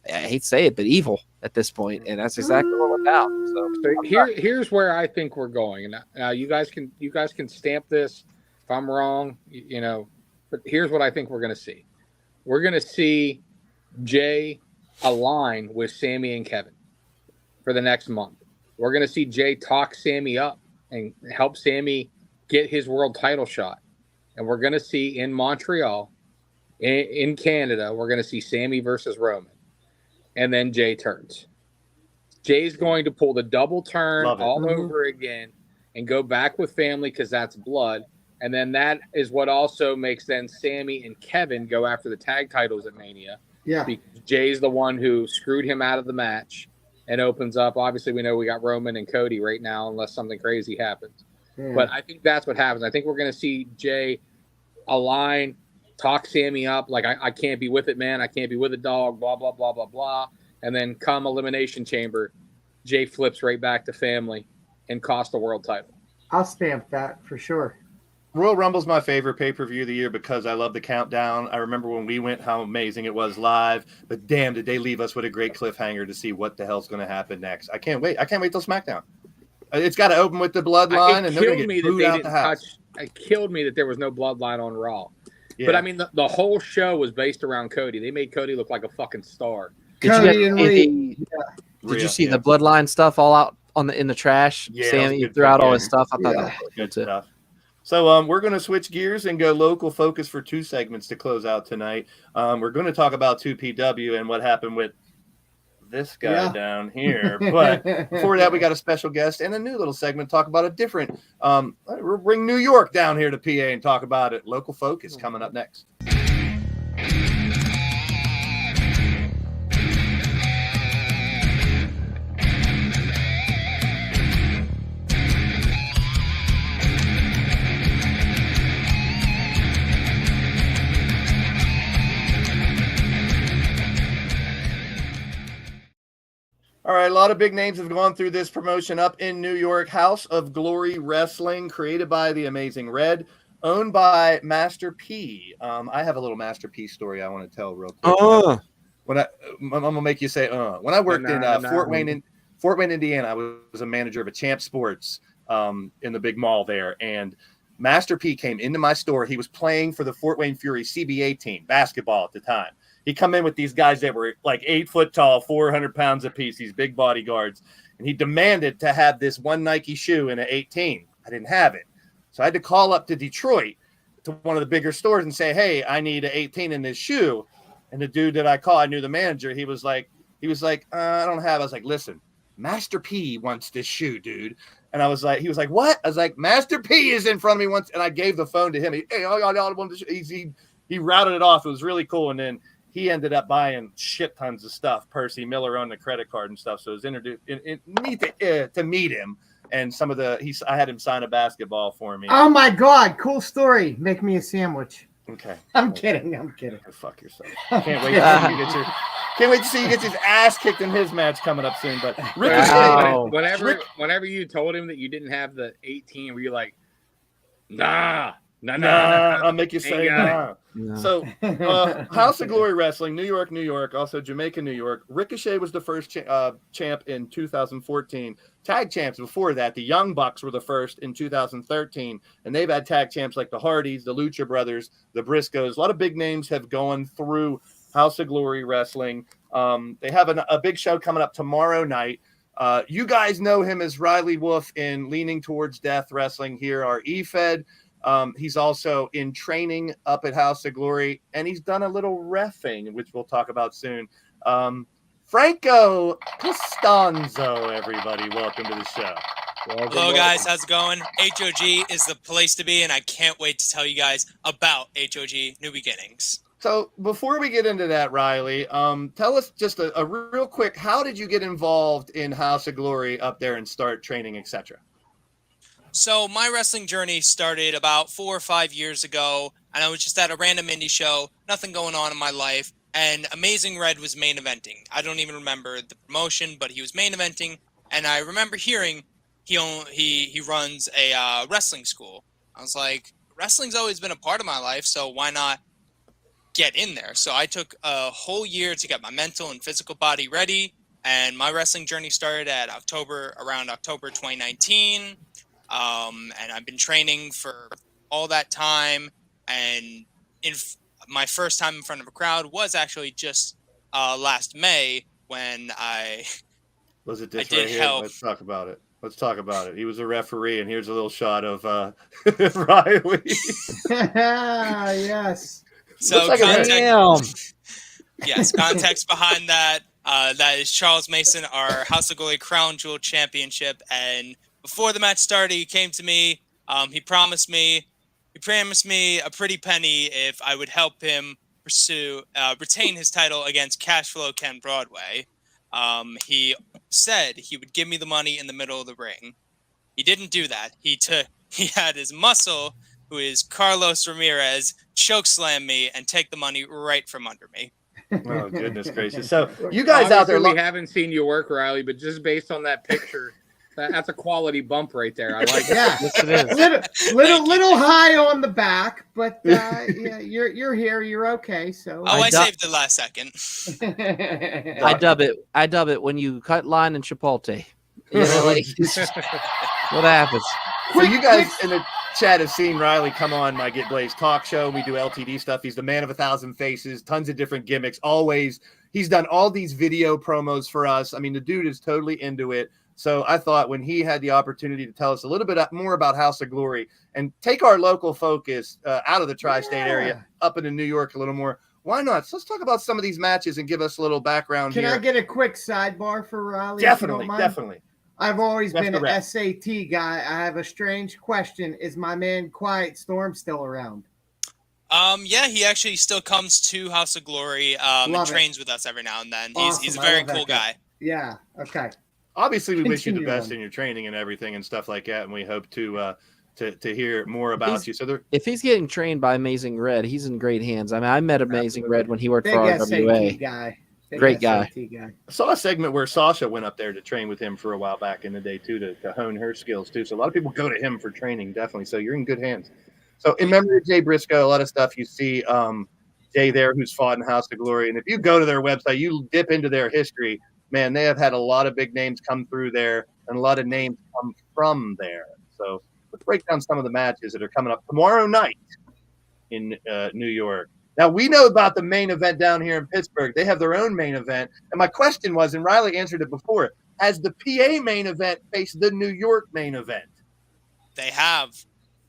I hate to say it, but evil at this point, and that's exactly what went down. So here's where I think we're going. Now you guys can stamp this if I'm wrong, but here's what I think we're going to see. We're going to see Jay align with Sami and Kevin for the next month. We're going to see Jay talk Sami up and help Sami get his world title shot, and we're going to see in Montreal, in Canada, we're going to see Sami versus Roman. And then Jay turns. Jay's going to pull the double turn all over again and go back with family because that's blood. And then that is what also makes then Sami and Kevin go after the tag titles at Mania. Yeah. Because Jay's the one who screwed him out of the match and opens up. Obviously, we know we got Roman and Cody right now unless something crazy happens. Yeah. But I think that's what happens. I think we're going to see Jay align, talk Sami up, like, I can't be with it, man. I can't be with a dog, blah, blah, blah, blah, blah. And then come Elimination Chamber, Jay flips right back to family and cost the world title. I'll stamp that for sure. Royal Rumble's my favorite pay-per-view of the year because I love the countdown. I remember when we went, how amazing it was live. But damn, did they leave us with a great cliffhanger to see what the hell's going to happen next. I can't wait. I can't wait till SmackDown. It's got to open with the Bloodline, and they're going to get booed out the house. It killed me that there was no Bloodline on Raw. Yeah. But I mean, the whole show was based around Cody. They made Cody look like a fucking star. Cody and Reed. Did you see the Bloodline stuff all out in the trash? Yeah, Sami threw out all his stuff. I thought that was good stuff. So we're going to switch gears and go local focus for 2 segments to close out tonight. We're going to talk about 2PW and what happened with this guy down here. But before that, we got a special guest and a new little segment, talk about a different we'll bring New York down here to PA and talk about it. Local focus coming up next. right, a lot of big names have gone through this promotion up in New York. House of Glory Wrestling, created by the Amazing Red, owned by Master P. I have a little Master P story I want to tell real quick. I'm gonna make you say, when I worked in Fort Wayne, Indiana, I was a manager of a Champ Sports in the big mall there, and Master P came into my store. He was playing for the Fort Wayne Fury CBA team, basketball at the time. He come in with these guys that were like 8 foot tall, 400 pounds apiece, these big bodyguards, and he demanded to have this one Nike shoe in an 18. I didn't have it, so I had to call up to Detroit to one of the bigger stores and say, "Hey, I need an 18 in this shoe." And the dude that I called, I knew the manager. He was like, I don't have. I was like, listen, Master P wants this shoe, dude. And he was like, what? I was like, Master P is in front of me once. And I gave the phone to him. He routed it off. It was really cool. And then he ended up buying shit tons of stuff. Percy Miller on the credit card and stuff. So it was introduced to meet him. And I had him sign a basketball for me. Oh my God. Cool story. Make me a sandwich. Okay. I'm kidding. Fuck yourself. Can't wait to see you get his ass kicked in his match coming up soon. But whenever you told him that you didn't have the 18, were you like, nah, I'll make you say nah. So House of Glory Wrestling, New York, also Jamaica, New York. Ricochet was the first champ in 2014. Tag champs before that, the Young Bucks were the first in 2013, and they've had tag champs like the Hardys, the Lucha Brothers, the Briscoes. A lot of big names have gone through House of Glory Wrestling. They have a big show coming up tomorrow night. You guys know him as Riley Wolf in Leaning Towards Death Wrestling here, our EFED. He's also in training up at House of Glory, and he's done a little reffing, which we'll talk about soon. Franco Costanzo, everybody. Welcome to the show. Hello, guys. How's it going? HOG is the place to be, and I can't wait to tell you guys about HOG New Beginnings. So before we get into that, Riley, tell us just a real quick, how did you get involved in House of Glory up there and start training, etc.? So my wrestling journey started about 4 or 5 years ago, and I was just at a random indie show, nothing going on in my life, and Amazing Red was main eventing. I don't even remember the promotion, but he was main eventing, and I remember hearing he runs a wrestling school. I was like, wrestling's always been a part of my life, so why not get in there? So I took a whole year to get my mental and physical body ready, and my wrestling journey started at around October 2019. And I've been training for all that time, and my first time in front of a crowd was actually just last May when I did right here. Help. Let's talk about it. He was a referee, and here's a little shot of Riley. Yes. So like context behind that. That is Charles Mason, our House of Glory Crown Jewel Championship, and before the match started, he came to me. He promised me a pretty penny if I would help him retain his title against Cashflow Ken Broadway. He said he would give me the money in the middle of the ring. He didn't do that. He had his muscle, who is Carlos Ramirez, chokeslam me and take the money right from under me. Oh, goodness gracious. So you guys out there, we haven't seen you work, Riley, but just based on that picture, that's a quality bump right there. I like it. Yeah, Yes, it is. little high on the back, but yeah, you're here. You're okay. So I saved the last second. I dub it when you cut line and Chipotle. You know, like, what happens? So you guys in the chat have seen Riley come on my Get Blaise talk show. We do LTD stuff. He's the man of 1,000 faces, tons of different gimmicks. Always, he's done all these video promos for us. I mean, the dude is totally into it. So I thought when he had the opportunity to tell us a little bit more about House of Glory and take our local focus out of the tri-state area up into New York a little more, why not? So let's talk about some of these matches and give us a little background here. Can I get a quick sidebar for Riley? Definitely. I've always been an SAT guy. I have a strange question. Is my man Quiet Storm still around? Yeah, he actually still comes to House of Glory and trains with us every now and then. Awesome. He's a very cool guy. Yeah, okay. Obviously, we wish you the best in your training and everything and stuff like that, and we hope to hear more about you. So if he's getting trained by Amazing Red, he's in great hands. I mean, I met Amazing Red when he worked for Big RWA. SAT guy. Great guy. I saw a segment where Sasha went up there to train with him for a while back in the day too, to hone her skills too. So a lot of people go to him for training, definitely. So you're in good hands. So in memory of Jay Briscoe, a lot of stuff you see Jay there who's fought in House of Glory. And if you go to their website, you dip into their history, man, they have had a lot of big names come through there and a lot of names come from there. So let's break down some of the matches that are coming up tomorrow night in New York. Now, we know about the main event down here in Pittsburgh. They have their own main event. And my question was, and Riley answered it before, has the PA main event faced the New York main event? They have.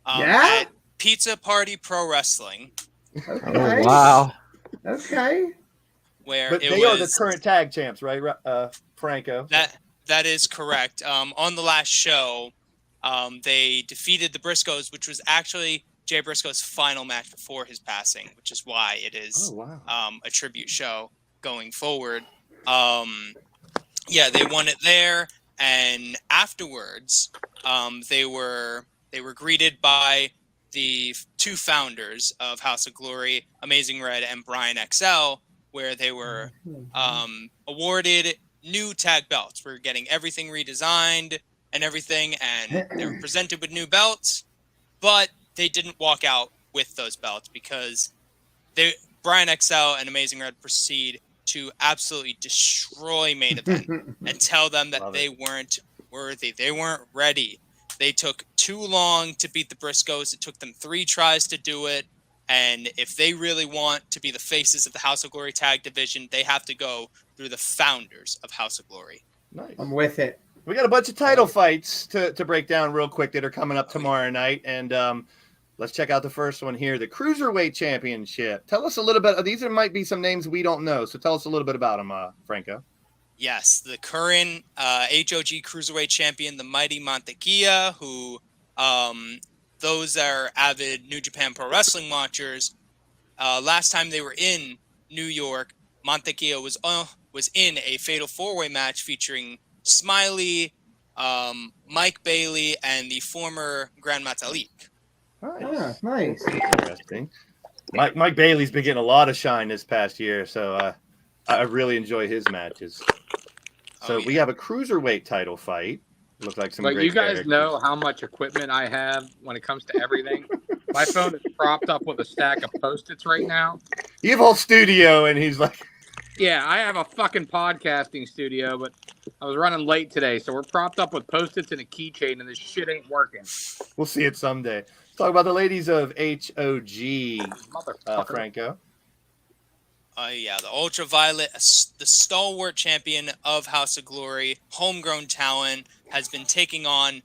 At Pizza Party Pro Wrestling. Okay. Oh, wow. Okay. But they are the current tag champs, right, Franco? That is correct. On the last show, they defeated the Briscoes, which was actually Jay Briscoe's final match before his passing, which is why it is a tribute show going forward. They won it there, and afterwards, they were greeted by the two founders of House of Glory, Amazing Red and Brian XL, where they were awarded new tag belts. We're getting everything redesigned and everything, and they were presented with new belts, but they didn't walk out with those belts because Brian XL and Amazing Red proceed to absolutely destroy main event and tell them that they weren't worthy. They weren't ready. They took too long to beat the Briscoes. It took them 3 tries to do it. And if they really want to be the faces of the House of Glory tag division, they have to go through the founders of House of Glory. Nice. I'm with it. We got a bunch of title fights to break down real quick that are coming up tomorrow night. And let's check out the first one here, the Cruiserweight Championship. Tell us a little bit. These might be some names we don't know. So tell us a little bit about them, Franco. Yes, the current HOG Cruiserweight Champion, the Mighty Mantequilla, who those are avid New Japan Pro Wrestling watchers. Last time they were in New York, Mantequilla was in a fatal 4-way match featuring Smiley, Mike Bailey, and the former Grand Metalik. Nice. Nice. Interesting. Mike Bailey's been getting a lot of shine this past year, so I really enjoy his matches. So we have a Cruiserweight title fight. Looks like some great you guys characters. know how much equipment I have when it comes to everything. My phone is propped up with a stack of Post-its right now. You have a whole studio, and he's like... Yeah, I have a fucking podcasting studio, but I was running late today, so we're propped up with Post-its and a keychain, and this shit ain't working. We'll see it someday. Let's talk about the ladies of HOG, Franco. The Ultraviolet, the stalwart champion of House of Glory, homegrown talent, has been taking on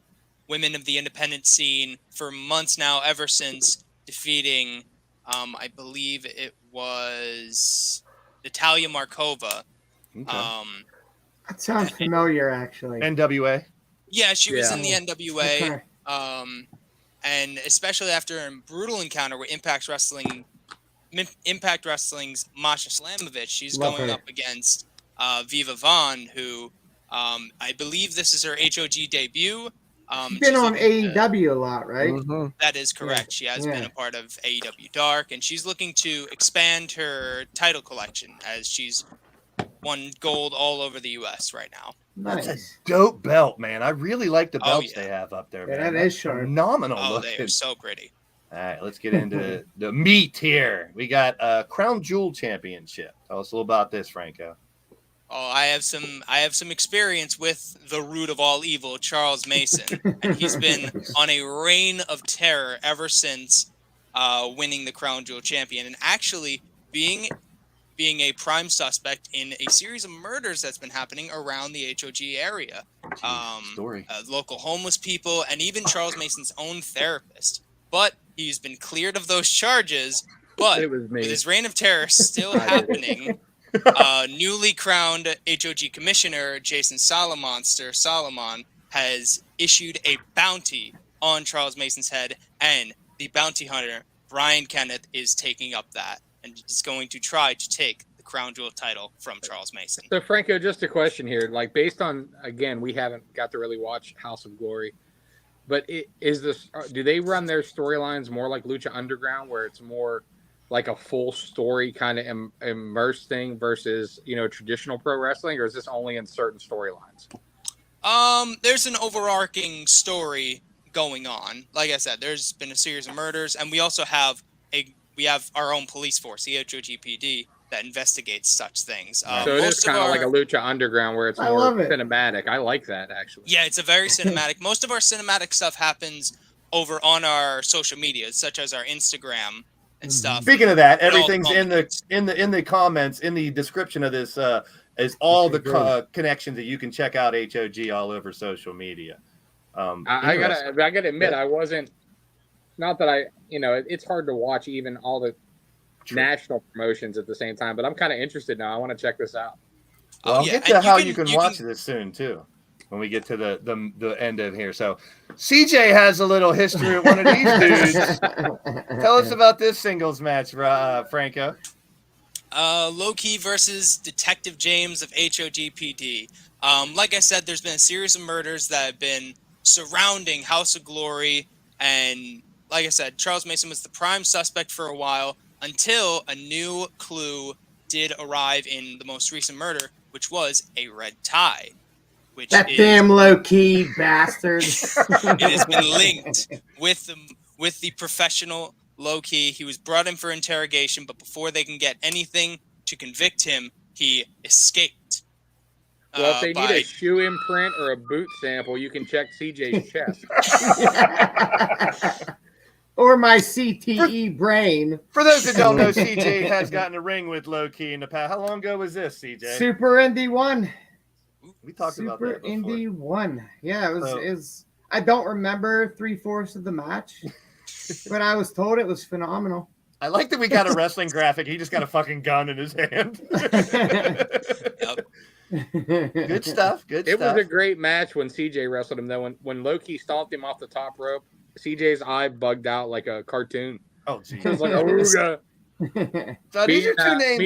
women of the independent scene for months now, ever since defeating, I believe it was Natalia Markova. Okay. That sounds familiar, actually. NWA. Yeah, she was in the NWA. Okay. And especially after a brutal encounter with Impact Wrestling's Masha Slamovich, she's going up against Viva Vaughn, who I believe this is her HOG debut. She's been on AEW a lot, right? Mm-hmm. That is correct. She has been a part of AEW Dark, and she's looking to expand her title collection as she's won gold all over the U.S. right now. Nice. That's a dope belt, man. I really like the belts they have up there, man. That is sharp. Phenomenal Oh, looking. they are so pretty. All right, let's get into the meat here. We got Crown Jewel Championship. Tell us a little about this, Franco. Oh, I have some experience with the root of all evil, Charles Mason, and he's been on a reign of terror ever since winning the Crown Jewel Champion, and actually being a prime suspect in a series of murders that's been happening around the HOG area. Local homeless people, and even Charles Mason's own therapist. But he's been cleared of those charges. But with his reign of terror still happening, newly crowned HOG Commissioner Jason Solomon has issued a bounty on Charles Mason's head, and the bounty hunter, Brian Kenneth, is taking up that and is going to try to take the Crown Jewel title from Charles Mason. So, Franco, just a question here. Like, based on, again, we haven't got to really watch House of Glory, but do they run their storylines more like Lucha Underground, where it's more like a full story kind of immersed thing versus, traditional pro wrestling, or is this only in certain storylines? There's an overarching story going on. Like I said, there's been a series of murders, and we also have our own police force, the HOGPD, that investigates such things. So it is kind of like a Lucha Underground where it's more cinematic. I like that, actually. Yeah, it's a very cinematic. Most of our cinematic stuff happens over on our social media, such as our Instagram and stuff. Speaking of that, everything's in the comments, in the description of this, is all the connections that you can check out HOG all over social media. I gotta admit, I wasn't. Not that I, it's hard to watch even all the national promotions at the same time, but I'm kind of interested now. I want to check this out. Well, I'll get to how you can watch this soon too, when we get to the end of here. So CJ has a little history with one of these dudes. Tell us about this singles match, Franco. Low-Key versus Detective James of HOGPD. Like I said, there's been a series of murders that have been surrounding House of Glory, and like I said, Charles Mason was the prime suspect for a while until a new clue did arrive in the most recent murder, which was a red tie. Damn low-key bastard. It has been linked with the professional Low-Key. He was brought in for interrogation, but before they can get anything to convict him, he escaped. Well, if they need a shoe imprint or a boot sample, you can check CJ's chest. Or my CTE brain. For those that don't know, CJ has gotten a ring with Low-Key in the past. How long ago was this, CJ? Super Indy 1. We talked about that before. Super Indy 1. Yeah, it was. I don't remember 3/4 of the match, but I was told it was phenomenal. I like that we got a wrestling graphic. He just got a fucking gun in his hand. Yep. Good stuff. It was a great match when CJ wrestled him, though. When Low-Key stomped him off the top rope, CJ's eye bugged out like a cartoon. Oh, geez. It was like, Ooga. So these are two names.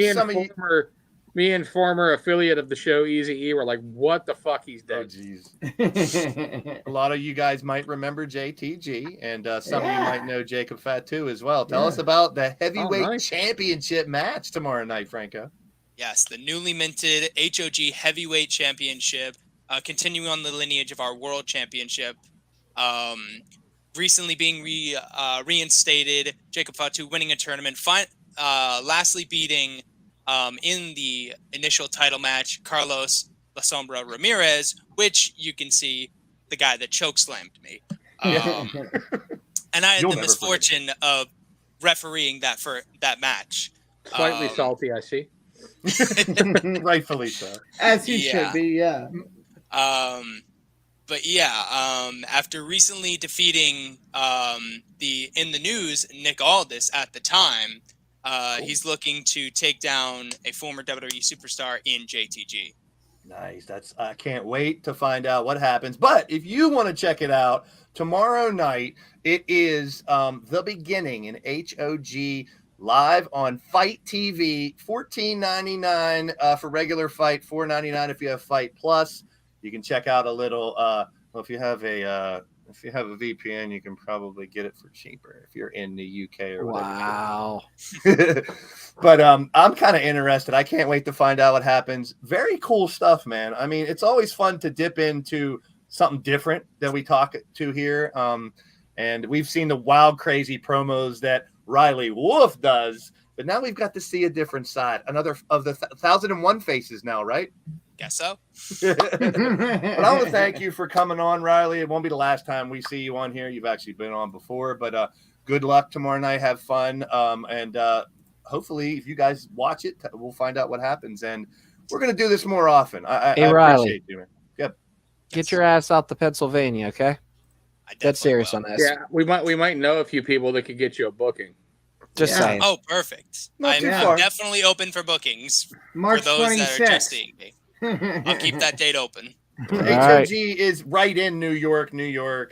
Me and former affiliate of the show, Easy E, were like, what the fuck, he's dead. Oh, jeez. A lot of you guys might remember JTG, and some of you might know Jacob Fatu as well. Tell us about the heavyweight championship match tomorrow night, Franco. Yes, the newly minted HOG heavyweight championship, continuing on the lineage of our world championship. Recently being reinstated, Jacob Fatu winning a tournament, lastly beating in the initial title match, Carlos La Sombra Ramirez, which you can see the guy that chokeslammed me. And I had the misfortune of refereeing that match. Slightly salty, I see. Rightfully so. As he should be, yeah. But yeah, after recently defeating in the news Nick Aldis at the time, he's looking to take down a former WWE superstar in JTG. Nice. I can't wait to find out what happens. But if you want to check it out, tomorrow night it is the beginning in HOG live on Fight TV. $14.99 for regular Fight, $4.99 if you have Fight Plus. You can check out a little. If you have a VPN, you can probably get it for cheaper if you're in the UK or whatever. Wow. But I'm kind of interested. I can't wait to find out what happens. Very cool stuff, man. I mean, it's always fun to dip into something different that we talk to here. And we've seen the wild, crazy promos that Riley Wolf does, but now we've got to see a different side. Another of the 1001 faces now, right? Guess so. But I want to thank you for coming on, Riley. It won't be the last time we see you on here. You've actually been on before, but good luck tomorrow night. Have fun. And hopefully if you guys watch it, we'll find out what happens. And we're going to do this more often. I appreciate you, man. Yep. Get your ass out to Pennsylvania, okay? That's serious on this. Yeah, we might know a few people that could get you a booking. Just saying. Oh, perfect. I'm definitely open for bookings. March for those 26th. that are just seeing me. I'll keep that date open. HOG is right in New York,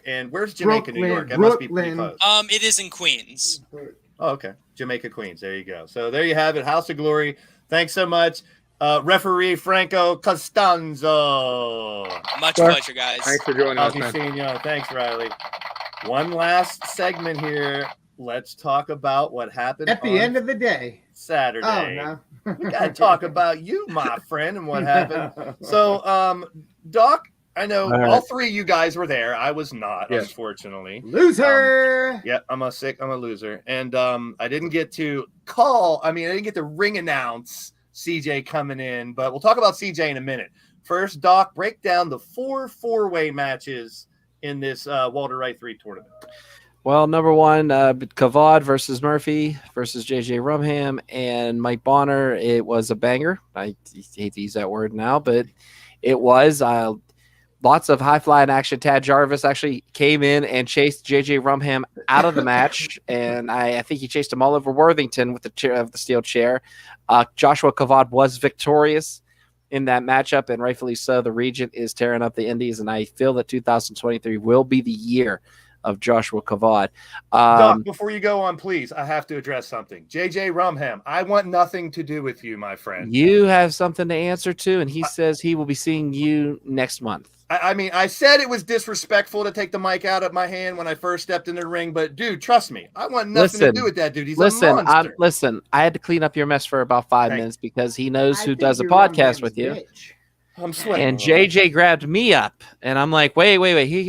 and where's Jamaica, New York? It must be pretty close. It is in Queens. Oh, okay. Jamaica, Queens. There you go. So there you have it. House of Glory. Thanks so much. Referee Franco Costanzo. Much pleasure, guys. Thanks for joining us. Thanks, Riley. One last segment here. let's talk about what happened At the end of the day. Saturday. Oh, no. We gotta talk about you, my friend, and what happened. So, Doc, I know all three of you guys were there. I was not, unfortunately. Loser. Yeah, I'm a loser. And I didn't get to I didn't get to ring announce CJ coming in, but we'll talk about CJ in a minute. First, Doc, break down the four-way matches in this Walter Wright 3 tournament. Well, number one, Kavad versus Murphy versus JJ Rumham and Mike Bonner. It was a banger. I hate to use that word now, but it was. Lots of high-flying action. Tad Jarvis actually came in and chased JJ Rumham out of the match, and I think he chased him all over Worthington with the steel chair. Joshua Kavad was victorious in that matchup, and rightfully so. The Regent is tearing up the Indies, and I feel that 2023 will be the year of Joshua Kavad. Doc, before you go on, please, I have to address something. JJ Rumham, I want nothing to do with you, my friend. You have something to answer to, and he says he will be seeing you next month. I said it was disrespectful to take the mic out of my hand when I first stepped in the ring, but dude, trust me, I want nothing to do with that dude. He's a monster. Listen, I had to clean up your mess for about 5 minutes because he knows who does a podcast with you. I'm sweating. And JJ grabbed me up, and I'm like, wait.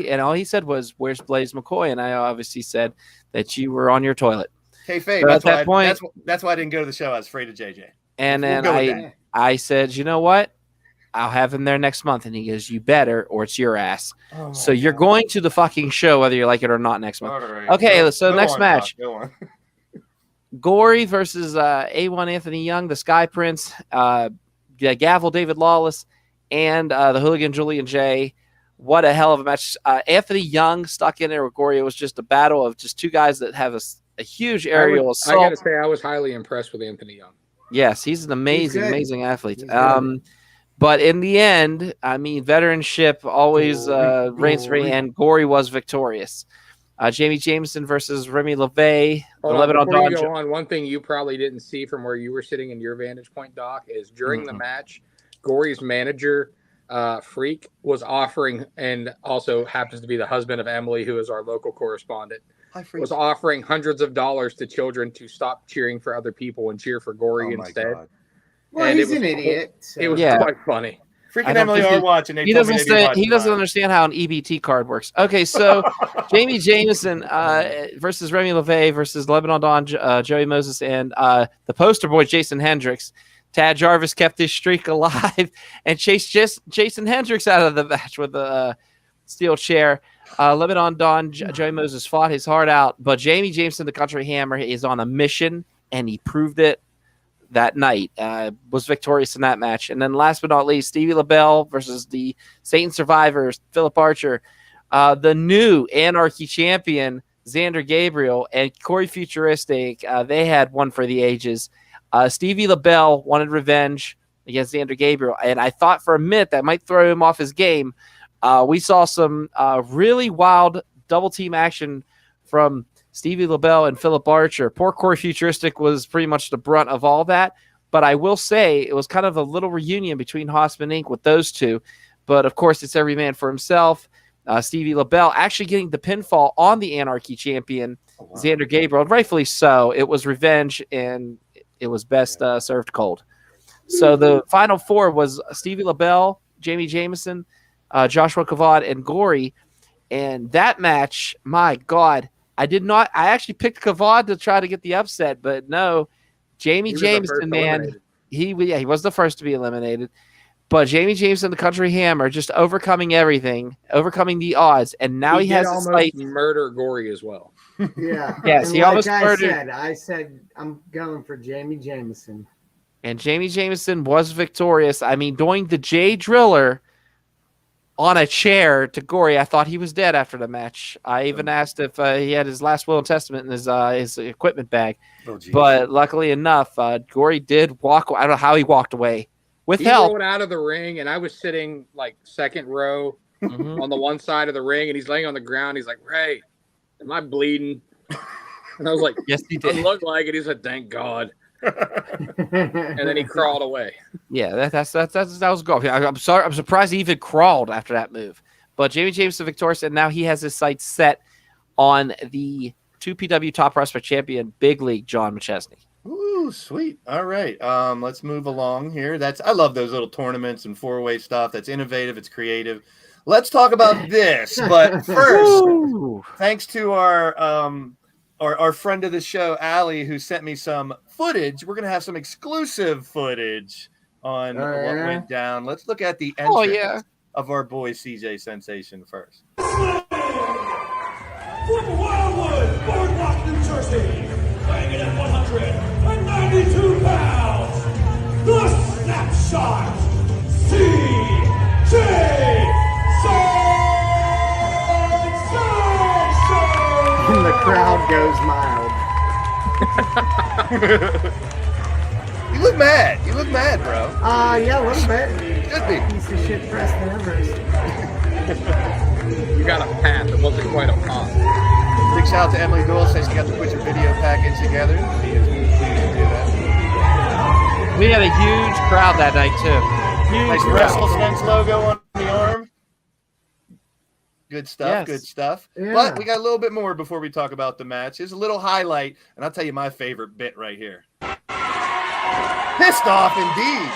And all he said was, "Where's Blaise McCoy?" And I obviously said that you were on your toilet. Hey, Faye, so that's why I didn't go to the show. I was afraid of JJ. And then I said, you know what? I'll have him there next month. And he goes, you better, or it's your ass. Oh so you're going to the fucking show, whether you like it or not, next month. Right. Okay, next match. Go on. Gory versus A1 Anthony Young, the Sky Prince, Gavel David Lawless, and the Hooligan Julian J. What a hell of a match. Anthony Young stuck in there with Gory. It was just a battle of just two guys that have a huge aerial assault. I got to say, I was highly impressed with Anthony Young. Yes, he's an amazing athlete. But in the end, veteranship always reigns free, and Gory was victorious. Jamie Jameson versus Remy LeVay. Before you go on, one thing you probably didn't see from where you were sitting in your vantage point, Doc, is during the match, Gory's manager, Freak, was offering, and also happens to be the husband of Emily, who is our local correspondent, was offering hundreds of dollars to children to stop cheering for other people and cheer for Gory instead. God. Well, he's an idiot. So. It was quite funny. Freaking Emily are watching. He doesn't understand how an EBT card works. Okay, so Jamie Jameson versus Remy LeVay versus Lebanon Don, Joey Moses, and the poster boy Jason Hendricks. Tad Jarvis kept his streak alive and chased Jason Hendricks out of the match with a steel chair. Lebanon Don, Joey Moses fought his heart out, but Jamie Jameson, the Country Hammer, is on a mission, and he proved it that night. Was victorious in that match. And then last but not least, Stevie LaBelle versus the Satan Survivors, Philip Archer, the new Anarchy champion, Xander Gabriel, and Corey Futuristic. They had one for the ages. Stevie LaBelle wanted revenge against Xander Gabriel, and I thought for a minute that might throw him off his game. We saw some really wild double team action from Stevie LaBelle and Philip Archer. Poor Corey Futuristic was pretty much the brunt of all that, but I will say it was kind of a little reunion between Hossman Inc. with those two. But of course, it's every man for himself. Stevie LaBelle actually getting the pinfall on the Anarchy champion, Xander Gabriel, and rightfully so. It was revenge, and it was best served cold. So the final four was Stevie LaBelle, Jamie Jameson, Joshua Kavad, and Gory. And that match, my God, I actually picked Kavad to try to get the upset, but no, Jamie Jameson, man, he was the first to be eliminated. But Jamie Jameson, the Country Hammer, just overcoming everything, overcoming the odds, and now he has almost murder Gory as well. Yeah. Yes, he almost murdered. I said I'm going for Jamie Jameson. And Jamie Jameson was victorious. Doing the J Driller on a chair to Gory. I thought he was dead after the match. I even asked if he had his last will and testament in his equipment bag. But luckily enough, Gory did walk. I don't know how he walked away with help. He rolled out of the ring, and I was sitting like second row on the one side of the ring, and he's laying on the ground. He's like, "Ray, am I bleeding?" And I was like, "Yes, he did." It looked like it. He said, "Thank God." And then he crawled away. Yeah, that was good. I'm sorry. I'm surprised he even crawled after that move. But Jamie Jameson victorious, and now he has his sights set on the 2PW Top Prospect Champion, Big League John McChesney. Ooh, sweet. All right. Let's move along here. I love those little tournaments and four-way stuff. That's innovative. It's creative. Let's talk about this. But first, thanks to our friend of the show, Allie, who sent me some footage. We're gonna have some exclusive footage on what went down. Let's look at the entrance of our boy CJ Sensation first. From Wildwood, Boardwalk, New Jersey, weighing in at 192 pounds, the Snapshot, CJ Sensation! And the crowd goes mild. You look mad. You look mad, bro. Yeah, a little bit. Should be. Piece of shit Preston Everest. You got a path. It wasn't quite a pop. Big shout out to Emily Doyle, says she got to put your video package together. She is pleased to do that. We had a huge crowd that night too. Nice WrestleSense logo on the arm. Good stuff. Yes. Good stuff. Yeah. But we got a little bit more before we talk about the match. Here's a little highlight, and I'll tell you my favorite bit right here. Pissed off indeed.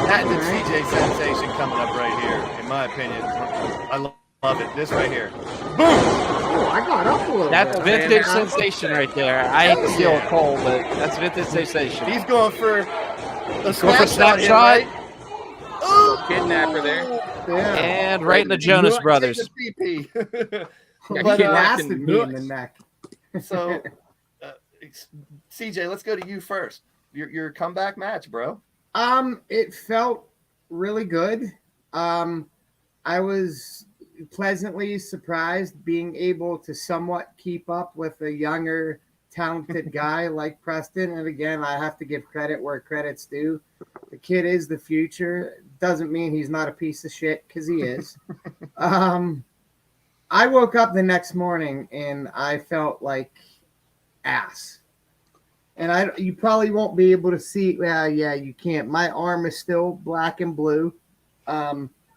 Patented CJ Sensation coming up right here, in my opinion. I love it. This right here. Boom! Oh, I got up a little That's bit. vintage sensation right there. I hate to steal a Cole, but that's vintage sensation. He's going for a snapshot. here, right? Kidnapper there. Yeah. And right in the Jonas Brothers. PP. But kidnapped blasted in me in the nuts. neck. So, CJ, let's go to you first. Your comeback match, bro. It felt really good. I was pleasantly surprised being able to somewhat keep up with a younger, talented guy like Preston. And again, I have to give credit where credit's due. The kid is the future. Doesn't mean he's not a piece of shit, because he is. I woke up the next morning and I felt like ass. And you probably won't be able to see. Well, yeah, you can't. My arm is still black and blue.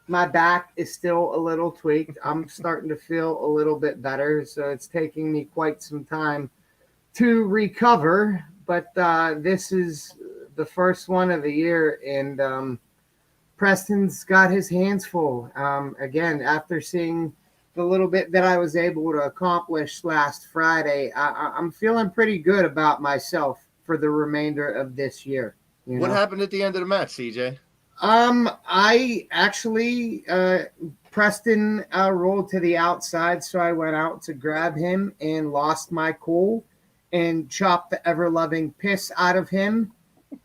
My back is still a little tweaked. I'm starting to feel a little bit better. So it's taking me quite some time to recover. But this is the first one of the year. And Preston's got his hands full. Again, after seeing the little bit that I was able to accomplish last Friday, I'm feeling pretty good about myself for the remainder of this year. What happened at the end of the match, CJ? I actually, Preston rolled to the outside, so I went out to grab him and lost my cool and chopped the ever-loving piss out of him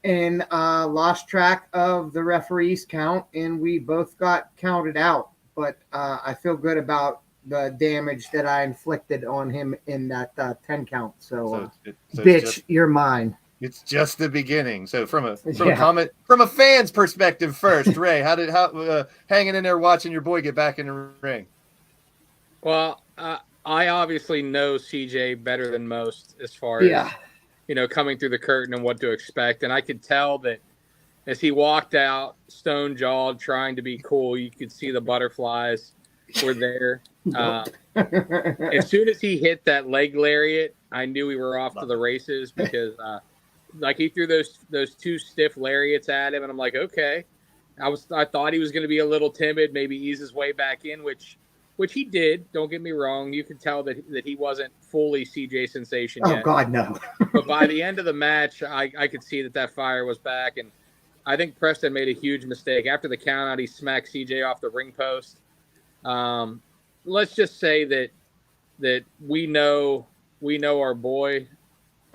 and lost track of the referee's count, and we both got counted out. But I feel good about the damage that I inflicted on him in that 10 count. So bitch, you're mine. It's just the beginning. So from a fan's perspective first, Ray, how hanging in there watching your boy get back in the ring? Well, I obviously know CJ better than most as far as coming through the curtain and what to expect, and I could tell that as he walked out, stone-jawed, trying to be cool, you could see the butterflies were there. As soon as he hit that leg lariat, I knew we were off to the races because, he threw those two stiff lariats at him, and I'm like, okay. I thought he was going to be a little timid, maybe ease his way back in, which he did. Don't get me wrong. You could tell that he wasn't fully CJ Sensation yet. Oh God, no. But by the end of the match, I could see that fire was back, and I think Preston made a huge mistake. After the countout, he smacked CJ off the ring post. Let's just say that we know our boy.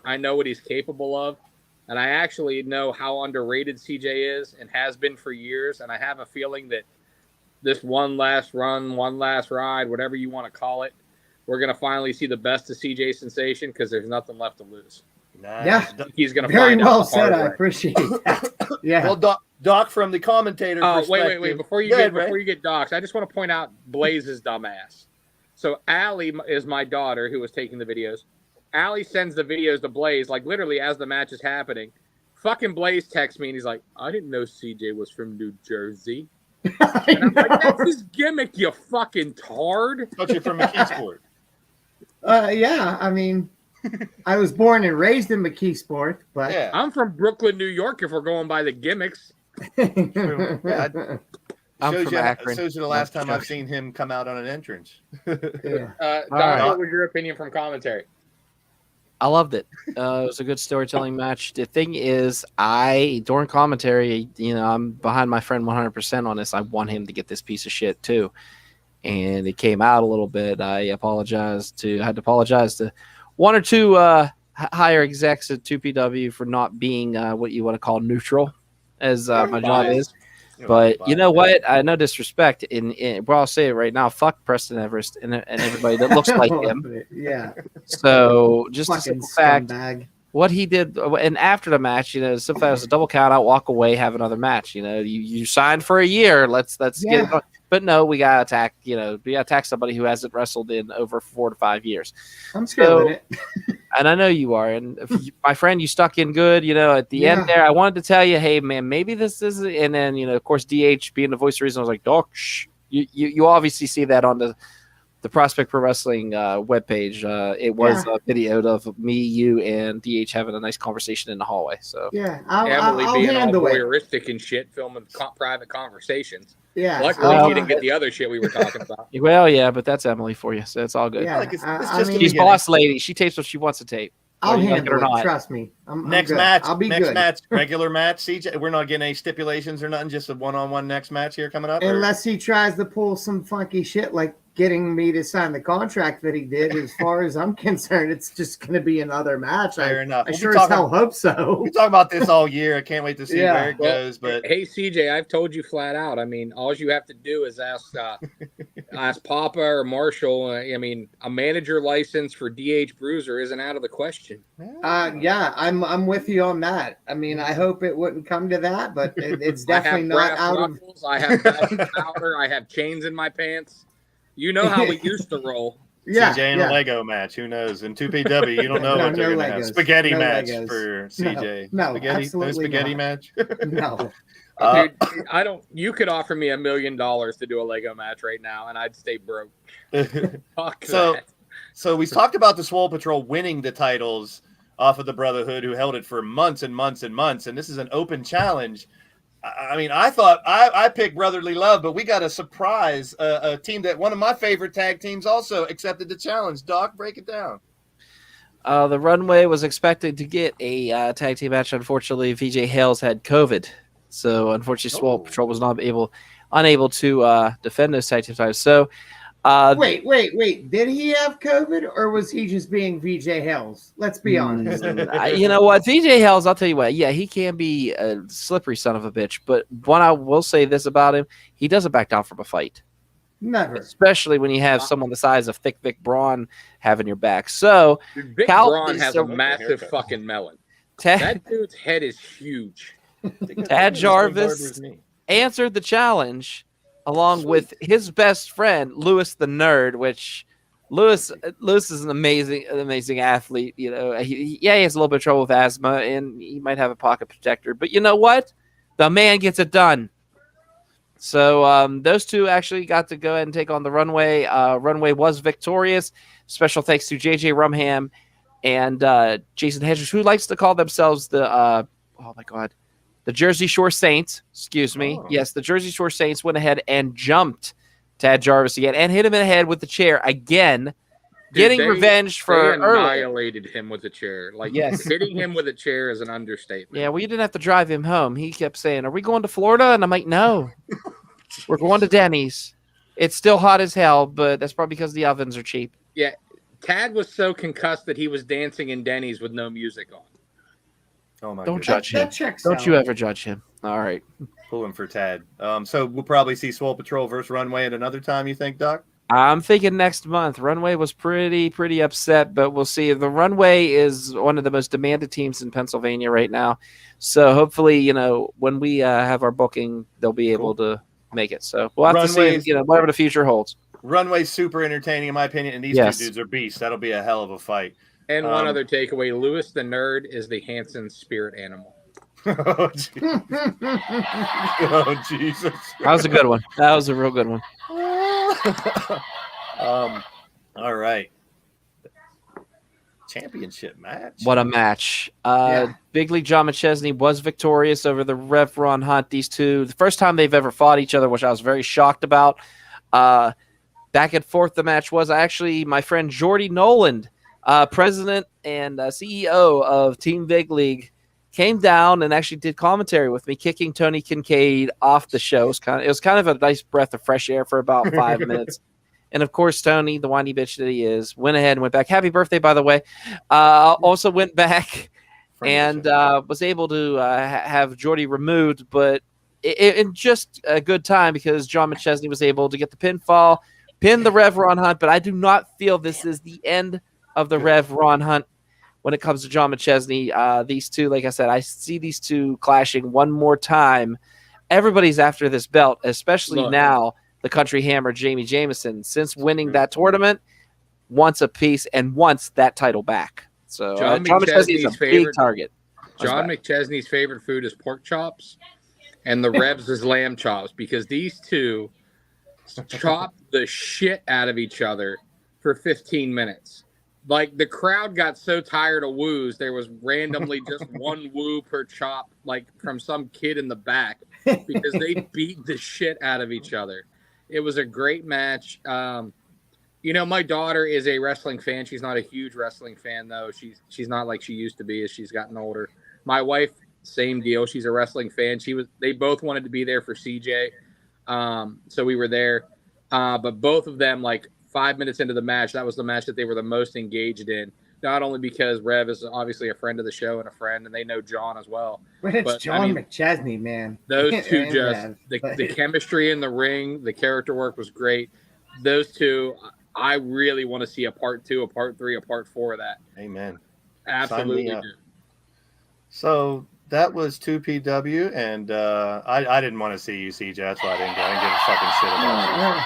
I know what he's capable of, and I actually know how underrated CJ is and has been for years. And I have a feeling that this one last run, one last ride, whatever you want to call it, we're going to finally see the best of CJ Sensation because there's nothing left to lose. Nice. Yeah, he's going to very find well out the said. hard I way. appreciate that. Yeah. Well, Doc, from the commentator perspective. Wait. Before you get doxxed, I just want to point out Blaise's dumbass. So Allie is my daughter who was taking the videos. Allie sends the videos to Blaise, like literally as the match is happening. Fucking Blaise texts me and he's like, I didn't know CJ was from New Jersey. And I'm like, that's his gimmick, you fucking tard. But you're from McKeesport. Yeah, I mean, I was born and raised in McKeesport, but Yeah. I'm from Brooklyn, New York, if we're going by the gimmicks. Yeah, I'm shows from you, Akron. shows you the last time I've seen him come out on an entrance. yeah. Don, right. what was your opinion from commentary? I loved it. It was a good storytelling match. The thing is, during commentary, I'm behind my friend 100% on this. I want him to get this piece of shit too. And it came out a little bit. I had to apologize to one or two higher execs at 2PW for not being what you want to call neutral, as my job is. But you know what? I no disrespect. Well, I'll say it right now. Fuck Preston Everest and everybody that looks like him. Yeah. So just a Fucking simple fact, scumbag. what he did, and after the match, sometimes it was a double count out, walk away, have another match. You signed for a year. Let's get it on. But no, we gotta attack. We gotta attack somebody who hasn't wrestled in over 4 to 5 years. I'm feeling it. And I know you are. And my friend, you stuck in good. At the end there, I wanted to tell you, hey man, maybe this is. And then of course, DH being the voice of reason, I was like, Doc, shh. You obviously see that on the Prospect Pro Wrestling webpage. It was a video of me, you, and DH having a nice conversation in the hallway. So Emily I'll being all handle it. voyeuristic and shit, filming private conversations. Yeah. Luckily, she didn't get the other shit we were talking about. Well, yeah, but that's Emily for you, so it's all good. Yeah, Like it's I just mean, She's boss lady. She tapes what she wants to tape. I'll whether you like handle it or it. not. Trust me. I'm next good. match. I'll be next good. match. Regular match. CJ, we're not getting any stipulations or nothing. Just a one-on-one next match here coming up. Unless he tries to pull some funky shit like getting me to sign the contract that he did. As far as I'm concerned, it's just going to be another match. Fair enough. I We'll be sure as talking- hell hope so. We talk about this all year. I can't wait to see Yeah. where it goes. But Hey, CJ, I've told you flat out. I mean, all you have to do is ask Papa or Marshall. I mean, a manager license for DH Bruiser isn't out of the question. Yeah, I'm with you on that. I mean, I hope it wouldn't come to that, but it's I definitely have not brass out of. knuckles, I have bagging powder. I have chains in my pants. You know how we used to roll. Yeah, CJ in yeah. a Lego match. Who knows? In 2PW, you don't know No, what they're no going to have. Legos. Spaghetti No match Legos. for CJ. No, spaghetti, absolutely spaghetti not. match. No. Dude, I don't. You could offer me $1 million to do a Lego match right now, and I'd stay broke. Fuck So- that. So we talked about the Swole Patrol winning the titles off of the Brotherhood, who held it for months and months and months, and this is an open challenge. I mean, I thought I picked Brotherly Love, but we got a surprise, a team that one of my favorite tag teams also accepted the challenge. Doc, break it down. The Runway was expected to get a tag team match. Unfortunately, VJ Hales had COVID, so unfortunately, Swole Patrol was unable to defend those tag team titles. So, Wait. Did he have COVID or was he just being VJ Hells? Let's be honest. you know what, VJ Hales, I'll tell you what, yeah, he can be a slippery son of a bitch, but one I will say this about him, he doesn't back down from a fight. Never. Especially when you have someone the size of Thick Vic Braun having your back. So, Dude, Vic Cal Braun is has a- a massive fucking melon. Tad That dude's head is huge. Jarvis answered the challenge along with his best friend Lewis the Nerd, which Lewis is an amazing athlete. He has a little bit of trouble with asthma and he might have a pocket protector, but you know what? The man gets it done. So those two actually got to go ahead and take on the Runway. Runway was victorious. Special thanks to JJ Rumham and Jason Hedges, who likes to call themselves the the Jersey Shore Saints. Excuse me. Oh. Yes, the Jersey Shore Saints went ahead and jumped Tad Jarvis again and hit him in the head with the chair again, Dude, getting they- revenge for They earlier. annihilated him with a chair. Like, Yes. hitting him with a chair is an understatement. Yeah, well, you didn't have to drive him home. He kept saying, "Are we going to Florida?" And I'm like, "No, we're going to Denny's. It's still hot as hell, but that's probably because the ovens are cheap." Yeah, Tad was so concussed that he was dancing in Denny's with no music on. Oh my Don't goodness. judge him. That checks Don't out. you ever judge him. All right. Pulling for Tad. So we'll probably see Swole Patrol versus Runway at another time, you think, Doc? I'm thinking next month. Runway was pretty upset, but we'll see. The Runway is one of the most demanded teams in Pennsylvania right now. So hopefully, when we have our booking, they'll be able to make it. So we'll have to Runway's- see, whatever the future holds. Runway's super entertaining, in my opinion, and these Yes. two dudes are beasts. That'll be a hell of a fight. And one Um, other takeaway, Lewis the Nerd is the Hanson spirit animal. Oh, Jesus. That was a good one. That was a real good one. All right. Championship match. What a match. Big League John McChesney was victorious over the Rev Ron Hunt. These two, the first time they've ever fought each other, which I was very shocked about. Back and forth the match was actually my friend Jordy Noland, president and CEO of Team Big League, came down and actually did commentary with me, kicking Tony Kincaid off the show. It was kind of a nice breath of fresh air for about 5 minutes. And of course, Tony, the whiny bitch that he is, went ahead and went back. Happy birthday, by the way. Also went back and was able to have Jordy removed, but in just a good time because John McChesney was able to get the pinfall, pin the Rev Ron Hunt. But I do not feel this is the end of the Rev Ron Hunt when it comes to John McChesney. These two, like I said, I see these two clashing one more time. Everybody's after this belt, especially now. The country hammer, Jamie Jameson, since winning that tournament, wants a piece and wants that title back. So John McChesney is a big target. John McChesney's favorite food is pork chops, and the Revs is lamb chops, because these two chopped the shit out of each other for 15 minutes. Like, the crowd got so tired of woos, there was randomly just one woo per chop, like from some kid in the back, because they beat the shit out of each other. It was a great match. My daughter is a wrestling fan. She's not a huge wrestling fan, though. She's not like she used to be as she's gotten older. My wife, same deal. She's a wrestling fan. They both wanted to be there for CJ, so we were there. But both of them, like 5 minutes into the match, that was the match that they were the most engaged in. Not only because Rev is obviously a friend of the show and a friend, and they know John as well. But it's John McChesney, man. Those two the chemistry in the ring, the character work was great. Those two, I really want to see a part 2, a part 3, a part 4 of that. Amen. Absolutely do. So that was 2PW, and I didn't want to see you, CJ. That's why I didn't go. I didn't give a fucking shit about you.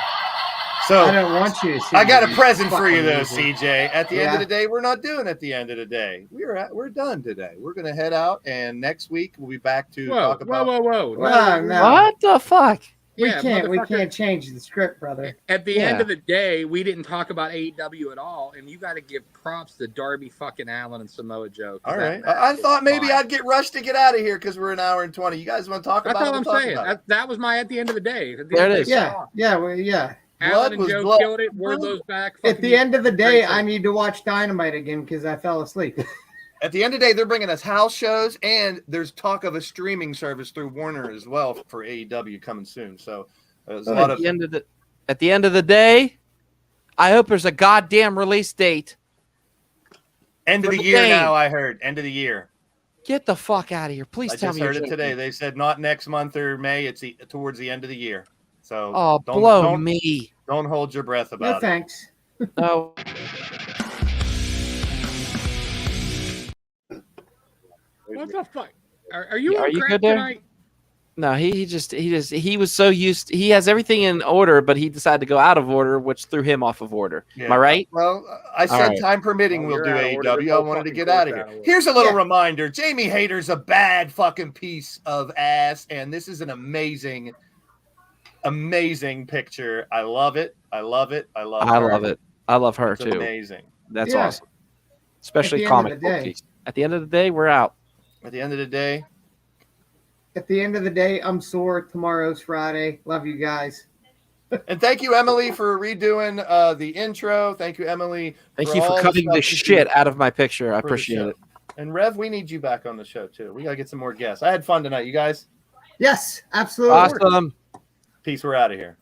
So I don't want you to see. I got a present for you, though, CJ. At the end of the day, we're not doing at the end of the day. We're done today. We're gonna head out, and next week we'll be back to talk about. Whoa! No. What the fuck? We can't change the script, brother. At the end of the day, we didn't talk about AEW at all, and you got to give props to Darby fucking Allin and Samoa Joe. All right, I thought maybe I'd get rushed to get out of here because we're an hour and 20. You guys want to talk about? That's all I'm saying. That was my at the end of the day. There it is. Yeah. Allin and Joe killed it. Wardlow's back. At the end of the day, I need to watch Dynamite again because I fell asleep. At the end of the day, they're bringing us house shows, and there's talk of a streaming service through Warner as well for AEW coming soon. So there's a lot of. At the end of the day, I hope there's a goddamn release date. End of the year now, I heard. End of the year. Get the fuck out of here. Please tell me. I just heard it today. They said not next month or May. It's towards the end of the year. So blow me. Don't hold your breath about it. No thanks. No. What the fuck? Are you good there? tonight? No, he was so used. He has everything in order, but he decided to go out of order, which threw him off of order. Yeah. Am I right? Well, I said time permitting, we'll do AEW. I wanted to get out of here. Here's a little reminder: Jamie Hayter's a bad fucking piece of ass, and this is an amazing picture. I love it. I love it. I love it. I love her it's too. Amazing. That's awesome. Especially comic book piece. At the end of the day, we're out. At the end of the day. At the end of the day, I'm sore. Tomorrow's Friday. Love you guys. And thank you, Emily, for redoing the intro. Thank you, Emily. Thank you for cutting the shit out of my picture. I appreciate it. And Rev, we need you back on the show too. We gotta get some more guests. I had fun tonight, you guys. Yes, absolutely. Awesome. Peace. We're out of here.